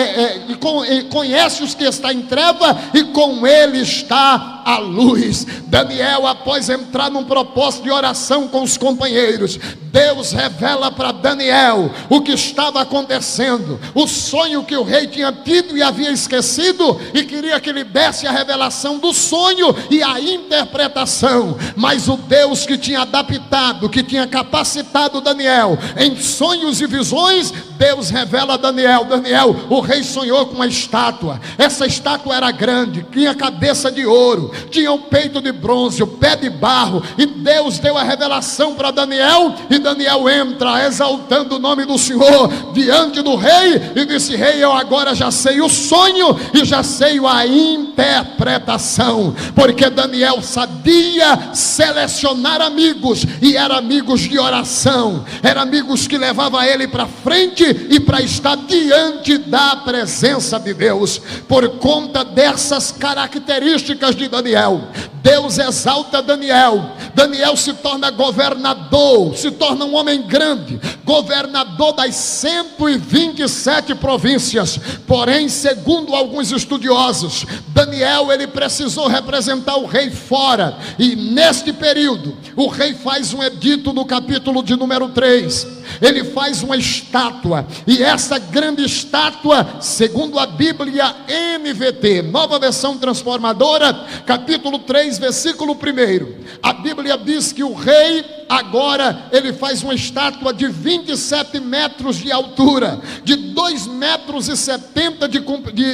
conhece os que estão em treva, e com ele está a luz. Daniel, após entrar num propósito de oração com os companheiros, Deus revela para Daniel o que estava acontecendo, o sonho que o rei tinha tido e havia esquecido, e queria que ele desse a revelação do sonho e a interpretação. Mas o Deus que tinha adaptado, que tinha capacitado Daniel em sonhos e visões, Deus revela a Daniel: Daniel, o rei sonhou com uma estátua. Essa estátua era grande, tinha cabeça de ouro, tinha um peito de bronze, o pé de barro, e Deus deu a revelação para Daniel, e Daniel entra exaltando o nome do Senhor diante do rei, e disse: rei, eu agora já sei o sonho e já sei a interpretação, porque Daniel sabia selecionar amigos, e eram amigos de oração, eram amigos que levavam ele para frente e para estar diante da presença de Deus. Por conta dessas características de Daniel, Deus exalta Daniel. Daniel se torna governador, se torna um homem grande, governador das 127 províncias. Porém, segundo alguns estudiosos, Daniel, ele precisou representar o rei fora, e neste período o rei faz um edito no capítulo de número 3, ele faz uma estátua, e essa grande estátua, segundo a Bíblia NVT, Nova Versão Transformadora, capítulo 3, versículo 1, a Bíblia diz que o rei agora, ele faz uma estátua de 27 metros de altura, de 2,70 metros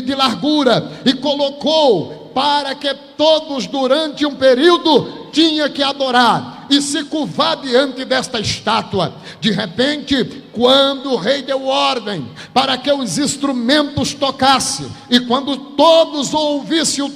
de largura, e colocou para que todos durante um período tinha que adorar e se curvar diante desta estátua. De repente, quando o rei deu ordem para que os instrumentos tocassem, e quando todos ouvissem o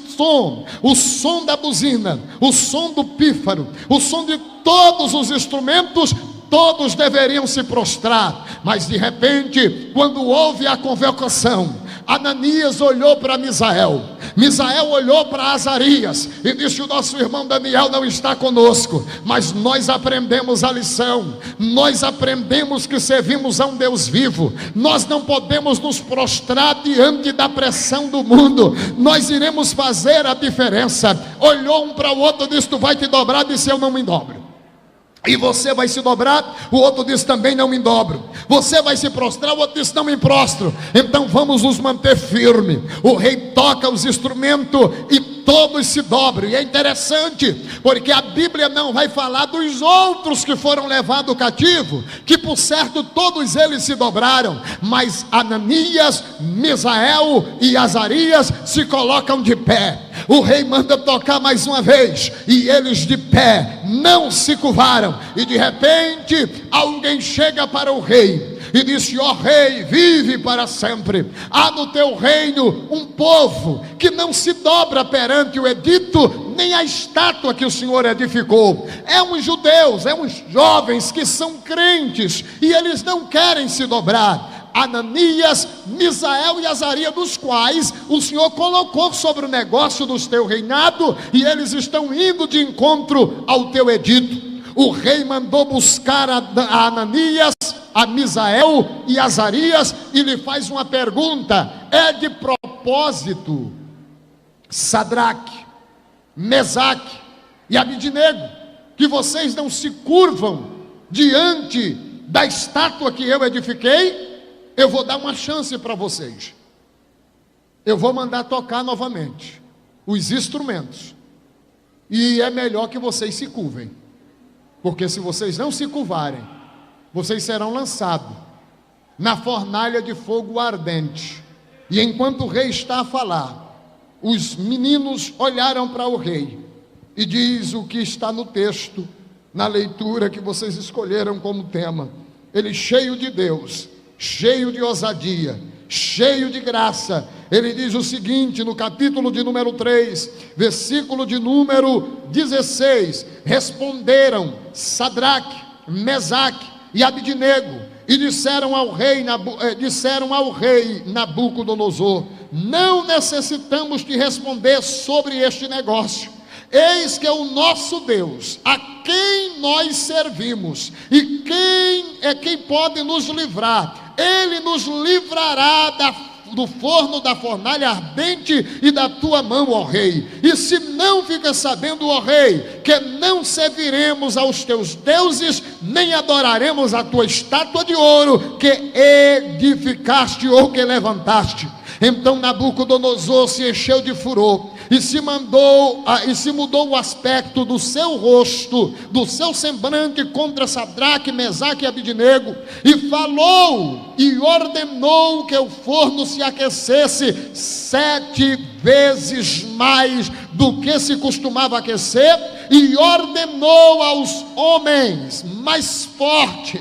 som da buzina, o som do pífaro, o som de todos os instrumentos, todos deveriam se prostrar. Mas de repente, quando houve a convocação, Ananias olhou para Misael, Misael olhou para Azarias e disse: o nosso irmão Daniel não está conosco, mas nós aprendemos a lição, nós aprendemos que servimos a um Deus vivo, nós não podemos nos prostrar diante da pressão do mundo, nós iremos fazer a diferença. Olhou um para o outro e disse: tu vai te dobrar? Disse: eu não me dobro. E você vai se dobrar, o outro diz também não me dobro. Você vai se prostrar, o outro diz não me prostro. Então vamos nos manter firme. O rei toca os instrumentos e todos se dobram. E é interessante, porque a Bíblia não vai falar dos outros que foram levados cativo, que por certo todos eles se dobraram, mas Ananias, Misael e Azarias se colocam de pé. O rei manda tocar mais uma vez, e eles de pé não se curvaram. E de repente alguém chega para o rei e disse: ó rei, vive para sempre. Há no teu reino um povo que não se dobra perante o edito, nem a estátua que o Senhor edificou. É uns judeus, é uns jovens que são crentes, e eles não querem se dobrar. Ananias, Misael e Azarias, dos quais o Senhor colocou sobre o negócio do teu reinado, e eles estão indo de encontro ao teu edito. O rei mandou buscar a Ananias, a Misael e Azarias, e lhe faz uma pergunta: é de propósito, Sadraque, Mesaque e Abidnego, que vocês não se curvam diante da estátua que eu edifiquei? Eu vou dar uma chance para vocês. Eu vou mandar tocar novamente os instrumentos, e é melhor que vocês se curvem, porque se vocês não se curvarem, vocês serão lançados na fornalha de fogo ardente. E enquanto o rei está a falar, os meninos olharam para o rei, e diz o que está no texto, na leitura que vocês escolheram como tema. Ele, cheio de Deus, cheio de ousadia, cheio de graça, ele diz o seguinte, no capítulo de número 3, versículo de número 16: responderam Sadraque, Mesaque e Abidnego, e disseram ao rei Nabucodonosor: não necessitamos te responder sobre este negócio. Eis que é o nosso Deus, a quem nós servimos, e quem pode nos livrar. Ele nos livrará do forno da fornalha ardente e da tua mão, ó rei. E se não fica sabendo, ó rei, que não serviremos aos teus deuses, nem adoraremos a tua estátua de ouro que edificaste ou que levantaste. Então Nabucodonosor se encheu de furor, e se mudou o aspecto do seu rosto, do seu semblante, contra Sadraque, Mesaque e Abidnego, e falou e ordenou que o forno se aquecesse 7 vezes mais do que se costumava aquecer, e ordenou aos homens mais fortes,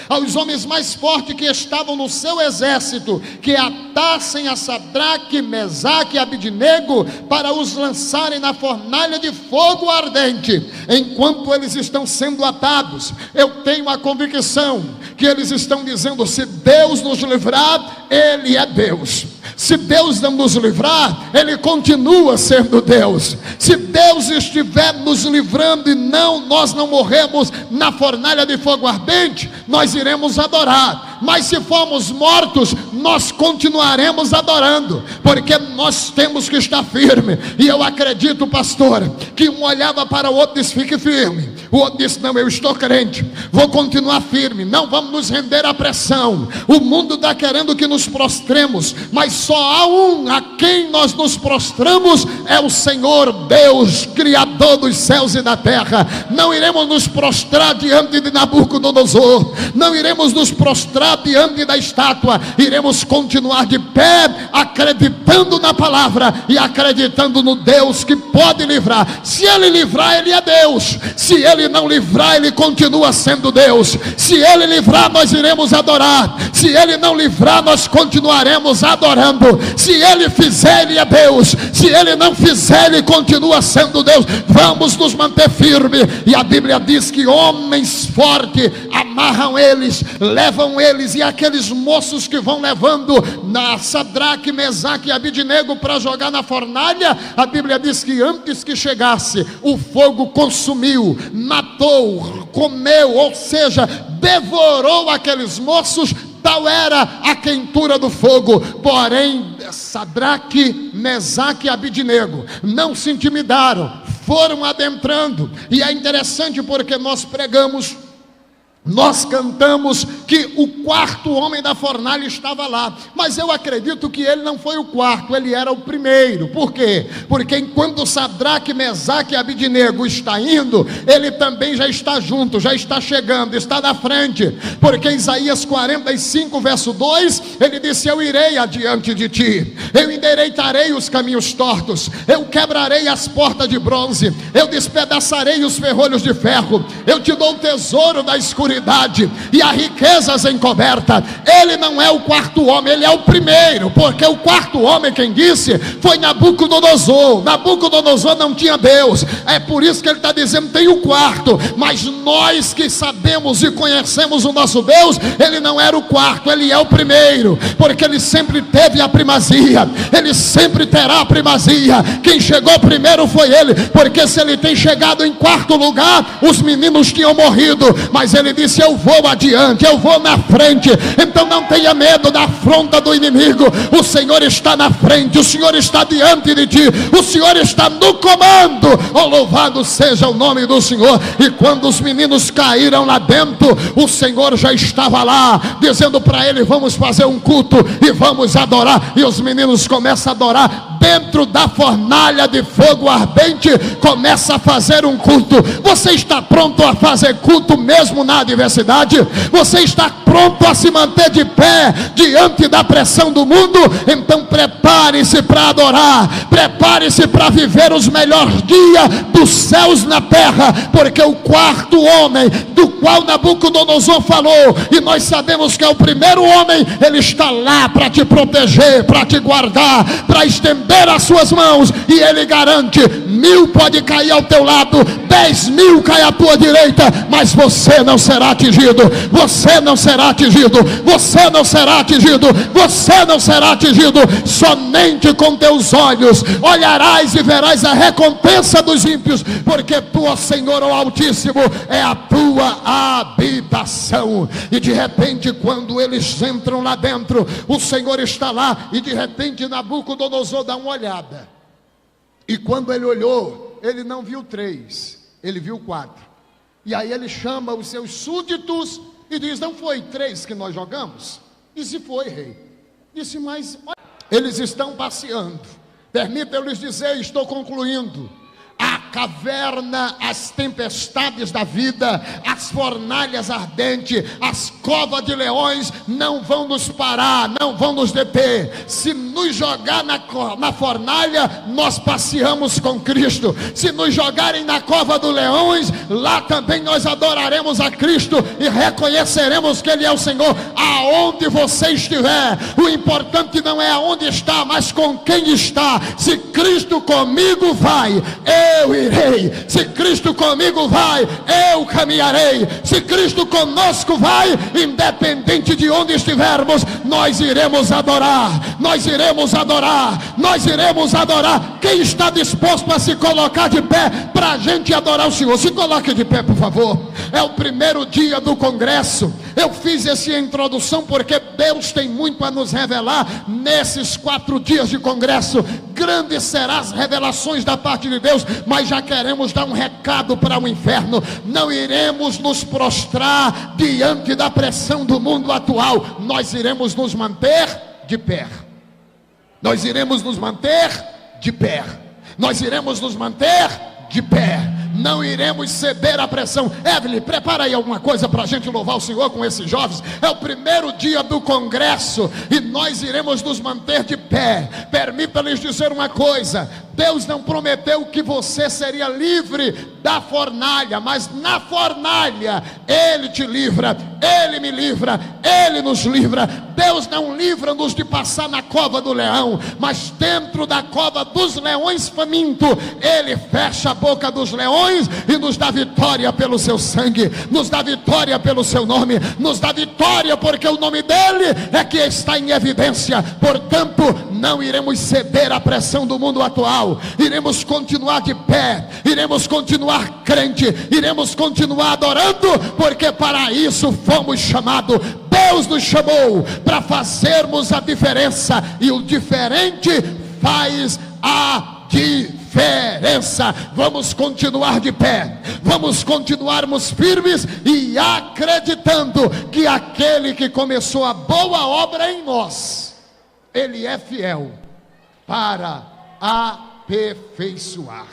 aos homens mais fortes que estavam no seu exército, que atassem a Sadraque, Mesaque e Abidnego, para os lançarem na fornalha de fogo ardente. Enquanto eles estão sendo atados, eu tenho a convicção que eles estão dizendo: se Deus nos livrar, Ele é Deus. Se Deus não nos livrar, Ele continua sendo Deus. Se Deus estiver nos livrando e nós não morremos na fornalha de fogo ardente, nós iremos adorar. Mas se formos mortos, nós continuaremos adorando, porque nós temos que estar firme. E eu acredito, pastor, que um olhava para o outro e disse: fique firme. O outro disse: não, eu estou crente, vou continuar firme, não vamos nos render à pressão. O mundo está querendo que nos prostremos, mas só há um a quem nós nos prostramos, é o Senhor Deus, Criador dos céus e da terra. Não iremos nos prostrar diante de Nabucodonosor, não iremos nos prostrar diante da estátua, iremos continuar de pé, acreditando na palavra e acreditando no Deus que pode livrar. Se Ele livrar, Ele é Deus. Se Ele não livrar, Ele continua sendo Deus. Se Ele livrar, nós iremos adorar. Se Ele não livrar, nós continuaremos adorando. Se Ele fizer, Ele é Deus. Se Ele não fizer, Ele continua sendo Deus. Vamos nos manter firmes. E a Bíblia diz que homens fortes amarram eles, levam eles, e aqueles moços que vão levando na Sadraque, Mesaque e Abidnego para jogar na fornalha, a Bíblia diz que antes que chegasse, o fogo consumiu, matou, comeu, ou seja, devorou aqueles moços. Tal era a quentura do fogo. Porém, Sadraque, Mesaque e Abidnego não se intimidaram, foram adentrando, e é interessante porque nós pregamos, nós cantamos que o quarto homem da fornalha estava lá, mas eu acredito que ele não foi o quarto, ele era o primeiro. Por quê? Porque enquanto Sadraque, Mesaque e Abidnego está indo, ele também já está junto, já está chegando, está na frente, porque Isaías 45 verso 2, ele disse: eu irei adiante de ti, eu endireitarei os caminhos tortos, eu quebrarei as portas de bronze, eu despedaçarei os ferrolhos de ferro, eu te dou o tesouro da escuridão e a riquezas encoberta. Ele não é o quarto homem, ele é o primeiro, porque o quarto homem, quem disse, foi Nabucodonosor. Nabucodonosor não tinha Deus, é por isso que ele está dizendo tem o quarto, mas nós que sabemos e conhecemos o nosso Deus, ele não era o quarto, ele é o primeiro, porque ele sempre teve a primazia, ele sempre terá a primazia. Quem chegou primeiro foi ele, porque se ele tem chegado em quarto lugar, os meninos tinham morrido, mas ele disse: eu vou adiante, eu vou na frente. Então não tenha medo da afronta do inimigo, o Senhor está na frente, o Senhor está diante de ti, o Senhor está no comando. Oh, louvado seja o nome do Senhor. E quando os meninos caíram lá dentro, o Senhor já estava lá, dizendo para ele: vamos fazer um culto e vamos adorar. E os meninos começam a adorar dentro da fornalha de fogo ardente, começa a fazer um culto. Você está pronto a fazer culto mesmo na adversidade? Você está pronto a se manter de pé diante da pressão do mundo? Então prepare-se para adorar, prepare-se para viver os melhores dias dos céus na terra, porque o quarto homem do qual Nabucodonosor falou, e nós sabemos que é o primeiro homem, ele está lá para te proteger, para te guardar, para estender as suas mãos, e ele garante: 1000 pode cair ao teu lado, 10.000 cai à tua direita, mas você não será atingido, você não será atingido, você não será atingido, você não será atingido. Somente com teus olhos olharás e verás a recompensa dos ímpios, porque tu, ó Senhor, ó Altíssimo, é a tua habitação. E de repente, quando eles entram lá dentro, o Senhor está lá, e de repente Nabucodonosor dá uma olhada, e quando ele olhou, ele não viu 3, ele viu 4. E aí ele chama os seus súditos e diz: não foi 3 que nós jogamos? Disse: foi, rei. Disse: mas eles estão passeando. Permita eu lhes dizer, estou concluindo: a caverna, as tempestades da vida, as fornalhas ardentes, as covas de leões não vão nos parar, não vão nos deter. Se nos jogar na fornalha, nós passeamos com Cristo. Se nos jogarem na cova dos leões, lá também nós adoraremos a Cristo e reconheceremos que Ele é o Senhor. Aonde você estiver, o importante não é aonde está, mas com quem está. Se Cristo comigo vai, eu irei. Se Cristo comigo vai, eu caminharei. Se Cristo conosco vai, independente de onde estivermos, nós iremos adorar, nós iremos adorar, nós iremos adorar. Quem está disposto a se colocar de pé para a gente adorar o Senhor? Se coloque de pé, por favor. É o primeiro dia do congresso. Eu fiz essa introdução porque Deus tem muito a nos revelar nesses 4 dias de congresso. Grandes serão as revelações da parte de Deus, mas já queremos dar um recado para o inferno: não iremos nos prostrar diante da pressão do mundo atual, nós iremos nos manter de pé, nós iremos nos manter de pé, nós iremos nos manter de pé, não iremos ceder à pressão. Evelyn, prepara aí alguma coisa para a gente louvar o Senhor com esses jovens. É o primeiro dia do congresso e nós iremos nos manter de pé. Permita-lhes dizer uma coisa: Deus não prometeu que você seria livre da fornalha, mas na fornalha Ele te livra, Ele me livra, Ele nos livra. Deus não livra-nos de passar na cova do leão, mas dentro da cova dos leões faminto, Ele fecha a boca dos leões e nos dá vitória pelo seu sangue, nos dá vitória pelo seu nome, nos dá vitória porque o nome dele é que está em evidência. Portanto, não iremos ceder à pressão do mundo atual, iremos continuar de pé, iremos continuar crente, iremos continuar adorando, porque para isso fomos chamados. Deus nos chamou para fazermos a diferença, e o diferente faz a diferença. esperança. Vamos continuar de pé, vamos continuarmos firmes e acreditando que aquele que começou a boa obra em nós, Ele é fiel para aperfeiçoar.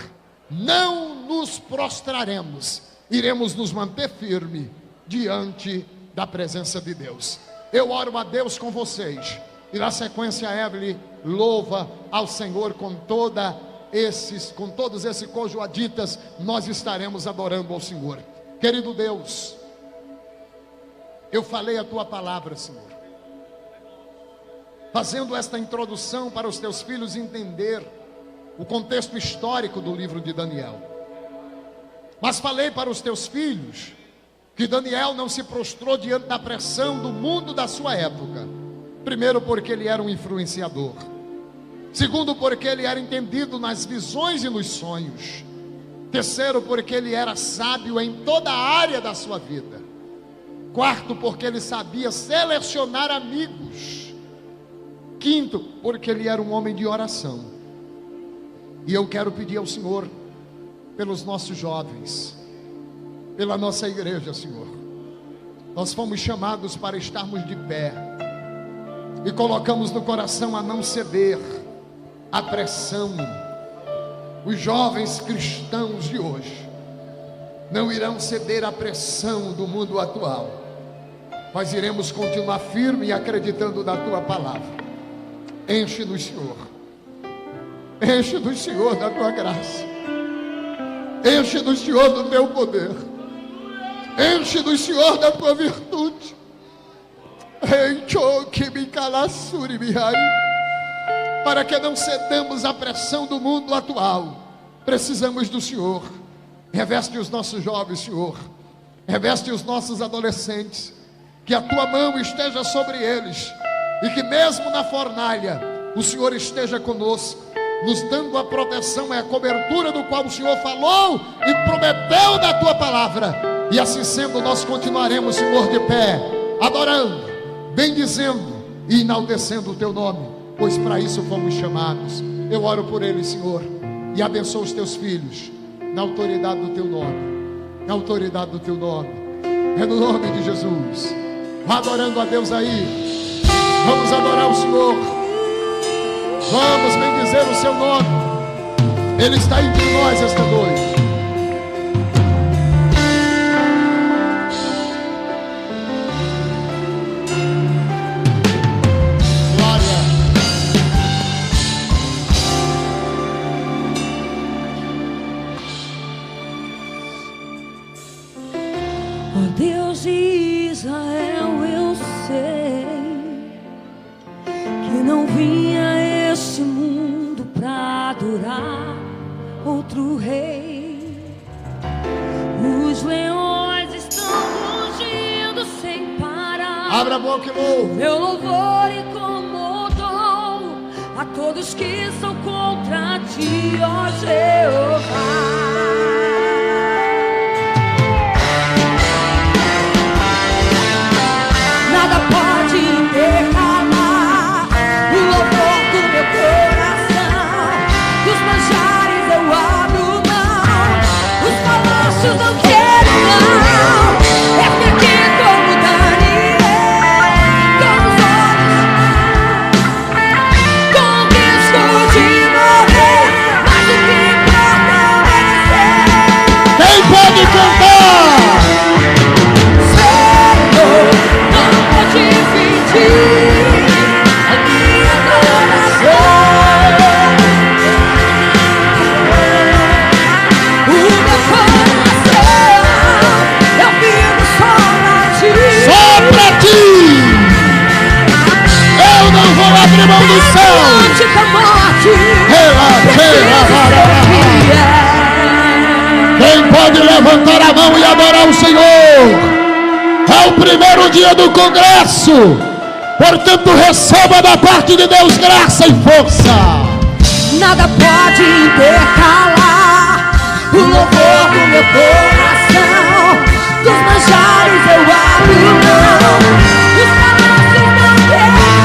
Não nos prostraremos, iremos nos manter firme diante da presença de Deus. Eu oro a Deus com vocês, e na sequência a Evelyn louva ao Senhor com todos esses cojuaditas. Nós estaremos adorando ao Senhor. Querido Deus, eu falei a tua palavra, Senhor, fazendo esta introdução para os teus filhos entender o contexto histórico do livro de Daniel. Mas falei para os teus filhos que Daniel não se prostrou diante da pressão do mundo da sua época. Primeiro, porque ele era um influenciador. Segundo, porque ele era entendido nas visões e nos sonhos. Terceiro, porque ele era sábio em toda a área da sua vida. Quarto, porque ele sabia selecionar amigos. Quinto, porque ele era um homem de oração. E eu quero pedir ao Senhor, pelos nossos jovens, pela nossa igreja, Senhor. Nós fomos chamados para estarmos de pé, e colocamos no coração a não ceder à pressão. Os jovens cristãos de hoje não irão ceder à pressão do mundo atual, mas iremos continuar firme e acreditando na tua palavra. Enche-nos, Senhor. Enche-nos, Senhor, da tua graça. Enche-nos, Senhor, do teu poder. Enche-nos, Senhor, da tua virtude. Para que não cedamos à pressão do mundo atual, precisamos do Senhor. Reveste os nossos jovens, Senhor. Reveste os nossos adolescentes. Que a tua mão esteja sobre eles, e que mesmo na fornalha o Senhor esteja conosco, nos dando a proteção e a cobertura do qual o Senhor falou e prometeu da tua palavra. E assim sendo, nós continuaremos, Senhor, de pé, adorando, bendizendo e enaltecendo o teu nome, pois para isso fomos chamados. Eu oro por eles, Senhor, e abençoo os teus filhos, na autoridade do teu nome, na autoridade do teu nome, é no nome de Jesus. Vá adorando a Deus aí, vamos adorar o Senhor, vamos bendizer o seu nome. Ele está entre nós esta noite. Deus de Israel, eu sei que não vinha a este mundo pra adorar outro rei. Os leões estão rugindo sem parar. Abra a boca e louve. Meu louvor incomodou a todos que são contra ti, ó Jeová. Nada pode intercalar o louvor do meu coração. Dos manjares eu abro mão, os palácios não quero não. É aqui como Daniel, com os olhos, com risco de morrer, mas o que importa é vencer. Quem pode cantar? Dividir a minha adoração, o meu coração eu vivo só pra ti. Só pra ti. Eu não vou abrir mão do céu. Diante da morte, Quem pode levantar a mão e adorar o Senhor? É o primeiro dia do congresso. Portanto, receba da parte de Deus graça e força. Nada pode intercalar o louvor do meu coração. Dos manjares eu abro mão, os palácios não quero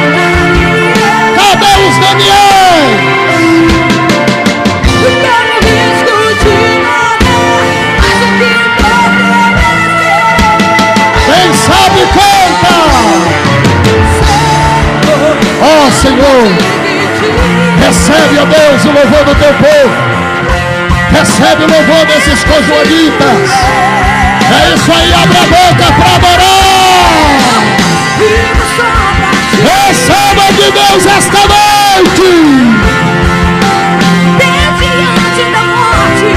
não. Cadê os Daniel? Recebe, ó Deus, o louvor do teu povo. Recebe o louvor desses conjoanitas. É isso aí, abre a boca para adorar. Receba de Deus esta noite. Diante da morte,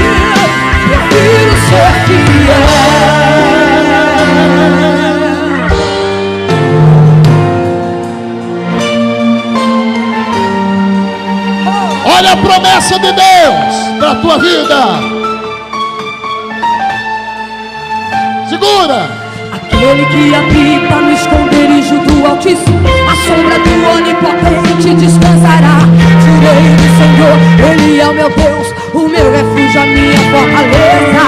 prefiro ser fiel. Olha a promessa de Deus para a tua vida. Segura! Aquele que habita no esconderijo do Altíssimo, a sombra do Onipotente descansará. Jurei do Senhor, Ele é o meu Deus, o meu refúgio, a minha fortaleza.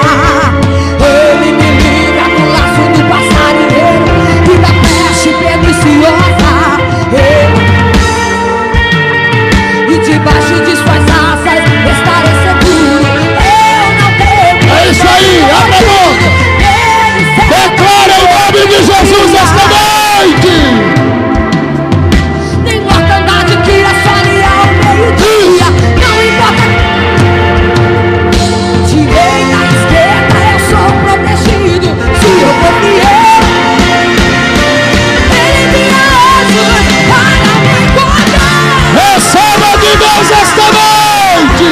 Ele me livra do laço do passarinheiro e da peste perniciosa. E debaixo de suas asas estarei seguro. Eu não tenho. É isso aí, abre a boca! Declara o nome de Jesus esta noite. Nem mortandade que assole ao meio-dia. Não importa. Direita, esquerda, eu sou protegido. Se eu for fiel, Ele me ajuda para me encontrar. Receba de Deus esta noite.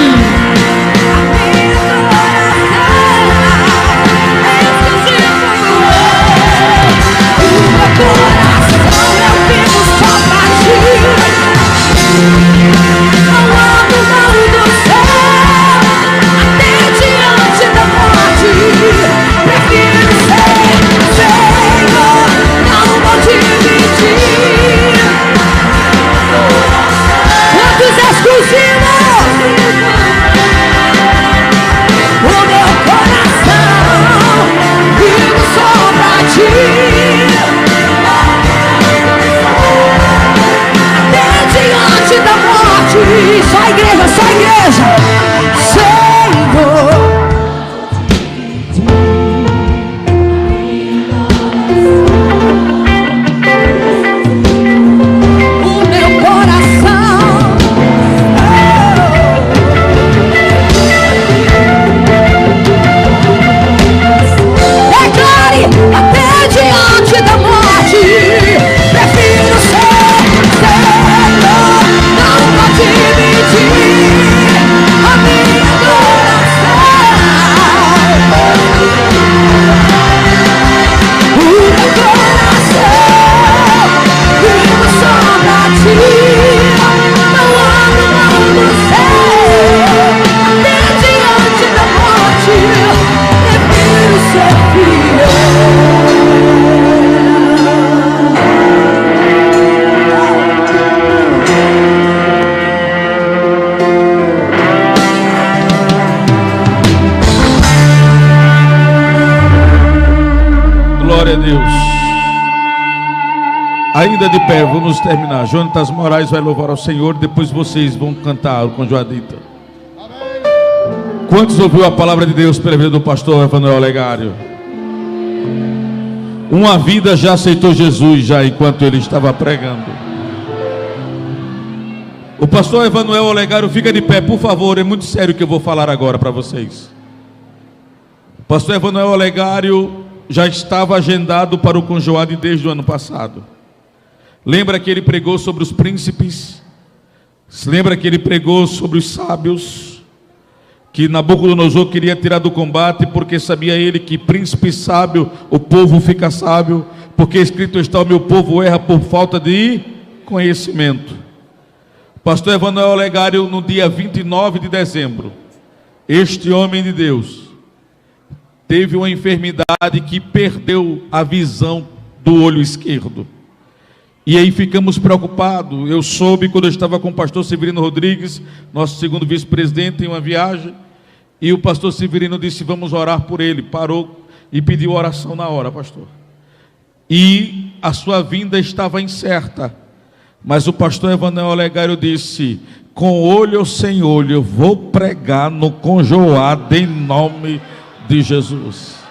Coração eu vivo só pra ti. Não ando mão do céu, até diante da morte. Prefiro ser Senhor, não vou te mentir. Quantos exclusivos? O meu coração vivo só pra ti. Diante da morte, só a igreja, só a igreja. Senhor, o meu coração declare até diante da morte. Prefiro ser Senhor, não vou te mentir. A minha coração, o meu coração vivo só pra ti. Não ando mão do céu, até diante da morte. Prefiro ser fiel. Glória a Deus. Ainda de pé, vamos terminar. Jonatas Moraes vai louvar ao Senhor. Depois vocês vão cantar com Joadita. Quantos ouviu a palavra de Deus pela vida do pastor Emanuel Olegário? Uma vida já aceitou Jesus já enquanto ele estava pregando. O pastor Emanuel Olegário, fica de pé, por favor. É muito sério o que eu vou falar agora para vocês. O pastor Emanuel Olegário já estava agendado para o Conjoade desde o ano passado. Lembra que ele pregou sobre os príncipes? Lembra que ele pregou sobre os sábios? Que Nabucodonosor queria tirar do combate, porque sabia ele que príncipe sábio, o povo fica sábio, porque escrito está: o meu povo erra por falta de conhecimento. Pastor Emanuel Olegário, no dia 29 de dezembro, este homem de Deus teve uma enfermidade que perdeu a visão do olho esquerdo. E aí ficamos preocupados. Eu soube quando eu estava com o pastor Severino Rodrigues, nosso segundo vice-presidente, em uma viagem, e o pastor Severino disse: vamos orar por ele. Parou e pediu oração na hora, pastor. E a sua vinda estava incerta, mas o pastor Emanuel Olegário disse: com olho ou sem olho, eu vou pregar no Conjoado em nome de Jesus.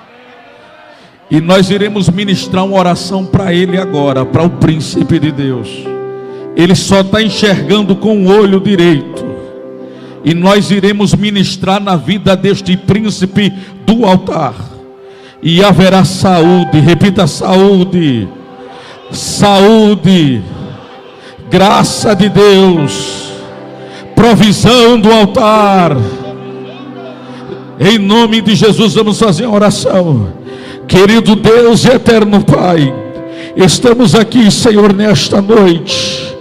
E nós iremos ministrar uma oração para ele agora, para o príncipe de Deus. ele só está enxergando com o olho direito. E nós iremos ministrar na vida deste príncipe do altar. E haverá saúde, repita: saúde, saúde, graça de Deus, provisão do altar. Em nome de Jesus vamos fazer uma oração. Querido Deus e eterno Pai, estamos aqui, Senhor, nesta noite.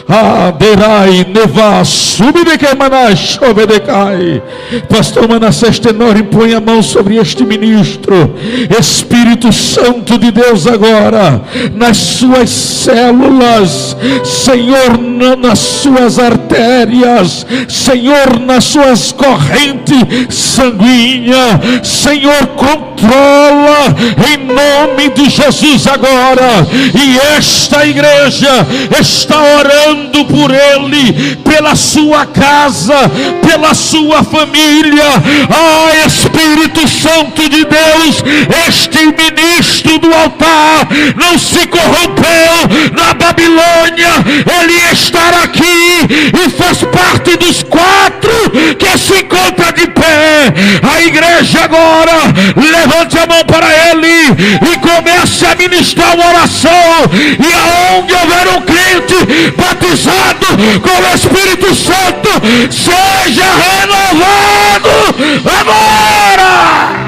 Aderai, neva, subidecai, chovedecai. Pastor Manassés Tenório, põe a mão sobre este ministro. Espírito Santo de Deus, agora, nas suas células, Senhor, nas suas artérias, Senhor, nas suas correntes sanguíneas, Senhor, controla em nome de Jesus agora. E esta igreja está orando por ele, pela sua casa, pela sua família. Espírito Santo de Deus, este ministro do altar não se corrompeu na Babilônia, ele estará aqui e faz parte dos 4 que se encontram de pé. A igreja agora levante a mão para ele e comece a ministrar uma oração, e aonde houver um crente batizado com o Espírito Santo, seja renovado agora.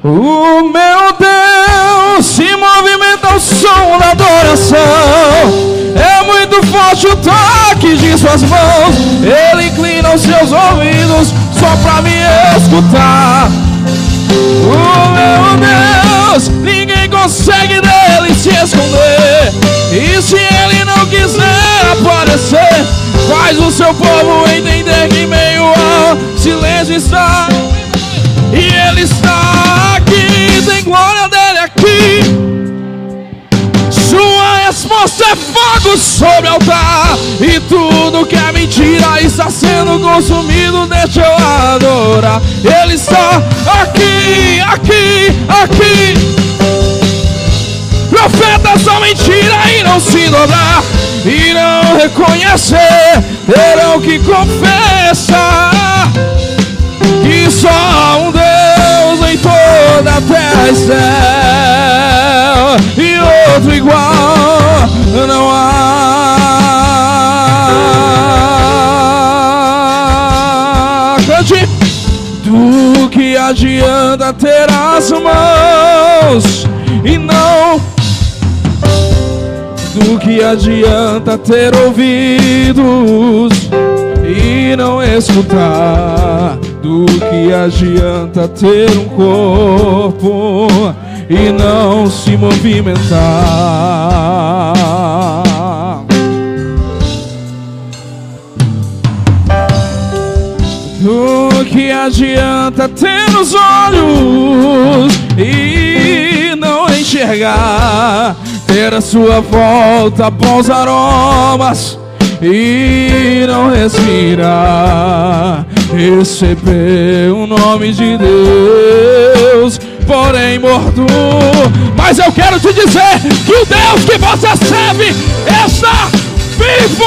O meu Deus se movimenta ao som da adoração. É muito forte o toque de suas mãos. Ele inclina os seus ouvidos só pra me escutar. O meu Deus, ninguém consegue dele se esconder. E se ele não quiser aparecer, faz o seu povo entender que em meio ao silêncio está. E ele está aqui, tem glória dele aqui. Sua resposta é fogo sobre o altar. E tudo que é mentira está sendo consumido. Deixa eu adorar. Ele está aqui, aqui, aqui. Profetas são mentira e não se dobrar e não reconhecer, terão que confessar que só um Deus em toda a terra e céu, e outro igual não há. Cante. Do que adianta ter as mãos e não, do que adianta ter ouvidos e não escutar, do que adianta ter um corpo e não se movimentar. Do que adianta ter os olhos e não enxergar, ter a sua volta bons aromas e não respirar, receber o nome de Deus, porém morto. Mas eu quero te dizer que o Deus que você serve está vivo.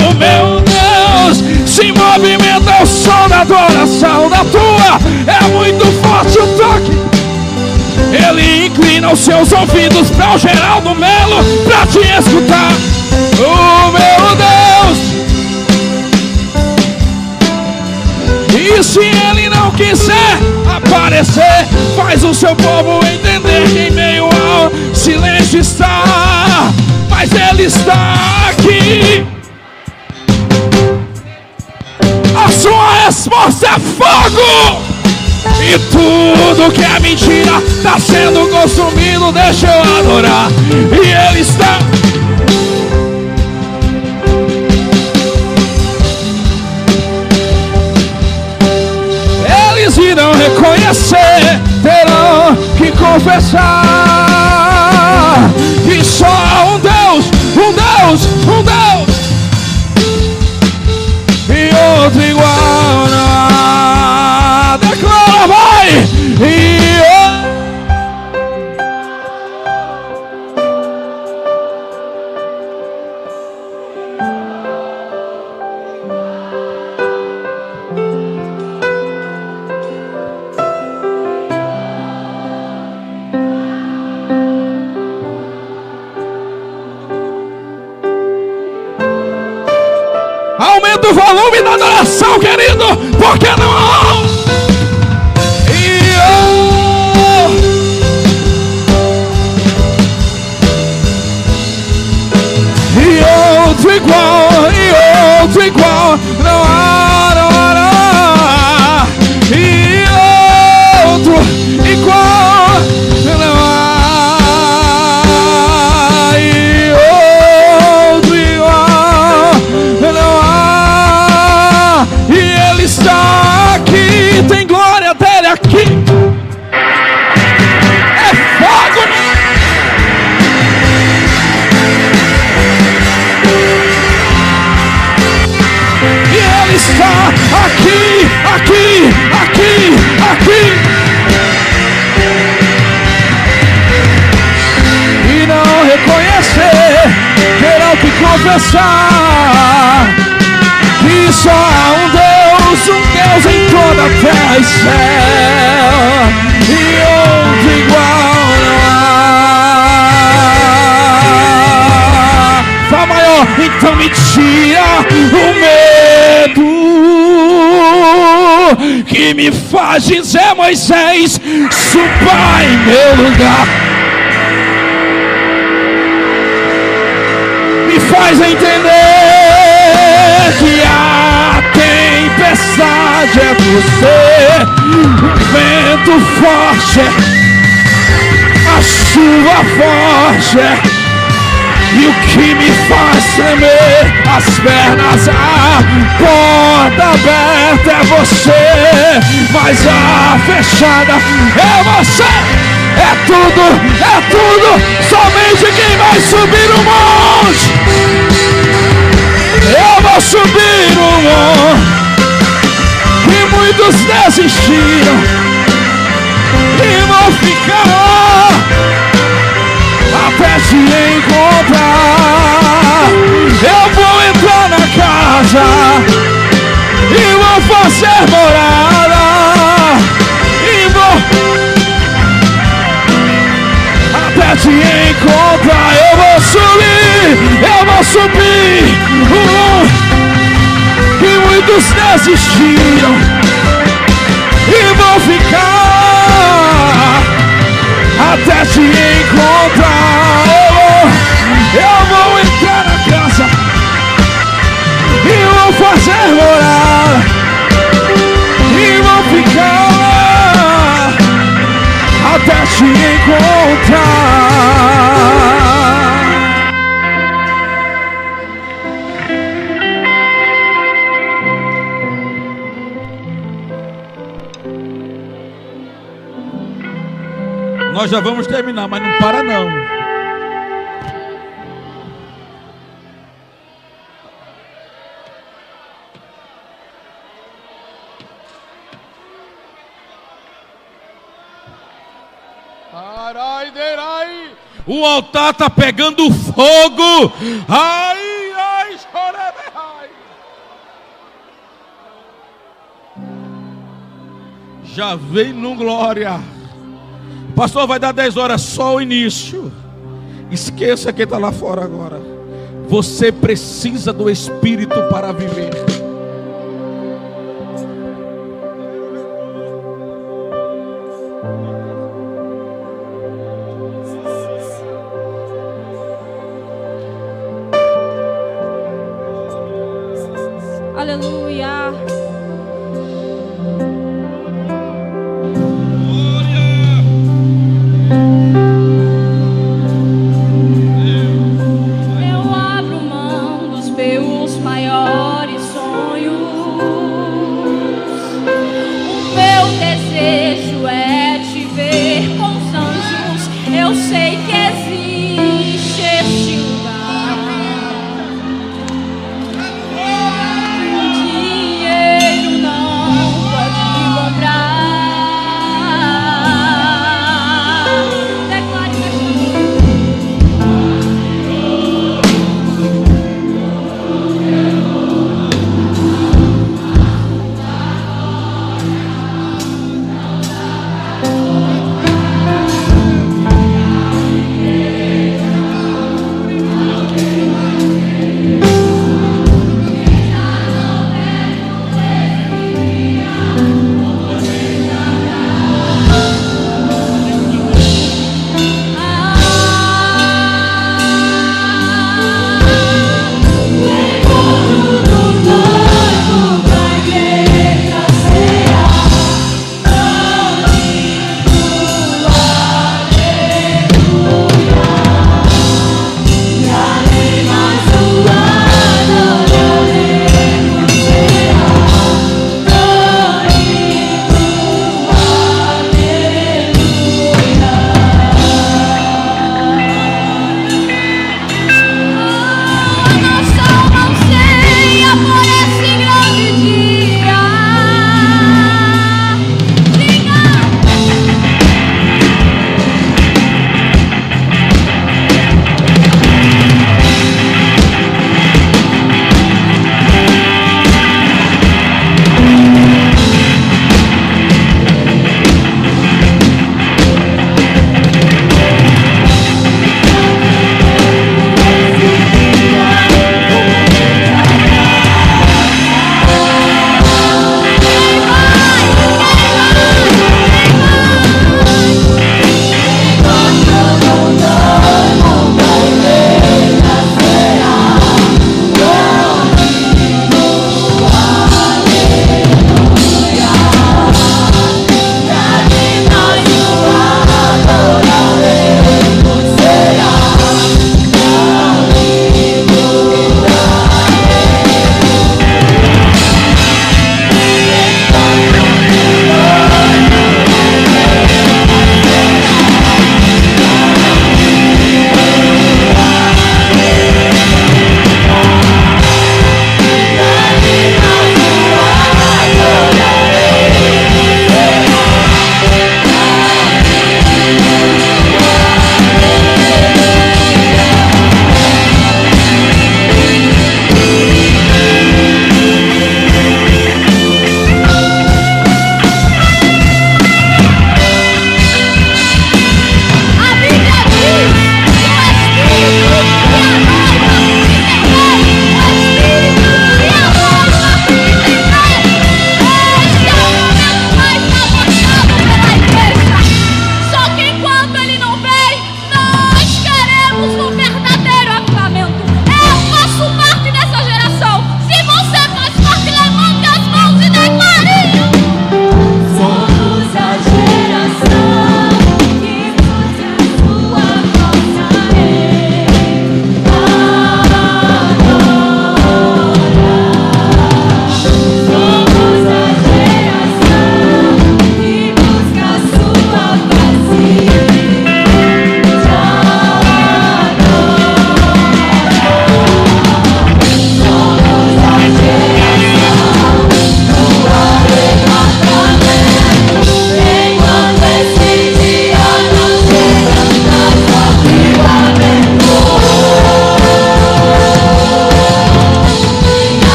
O meu Deus se movimenta ao som da adoração da tua. É muito forte o toque. Ele inclina os seus ouvidos para o Geraldo Melo, para te escutar. O meu Deus. E se ele não quiser aparecer, faz o seu povo entender que em meio ao silêncio está, mas ele está aqui. A sua resposta é fogo. E tudo que é mentira está sendo consumido. Deixa eu adorar. E ele está. Eles irão reconhecer, terão que confessar Aumenta o volume da adoração, querido, porque não. E outro igual, não há, não há, não há. E outro igual, não há. E outro igual, não há. E Ele está aqui, tem glória dele aqui. É fogo. Está aqui, aqui, aqui, aqui. E não reconhecer, terão que confessar que só há um Deus em toda a terra e céu, e outro igual não há. Fá maior, então me tira o medo que me faz dizer: Moisés, suba em meu lugar. Me faz entender que a tempestade é você, o vento forte, a chuva forte. E o que me faz tremer as pernas, a porta aberta é você, mas a fechada é você. É tudo, somente quem vai subir o monte. Eu vou subir o monte, e muitos desistiram, e vou ficar lá até te encontrar. Eu vou entrar na casa e vou fazer morada, e vou até te encontrar. Eu vou subir e muitos desistiram, e vou ficar até te encontrar. Eu vou entrar na casa e vou fazer morada, e vou ficar até te encontrar. Nós já vamos terminar, mas não para não. O altar está pegando fogo. Ai, ai, choreberrai. Já vem no glória. Pastor, vai dar 10 horas só o início. Esqueça quem está lá fora agora. Você precisa do Espírito para viver. Aleluia.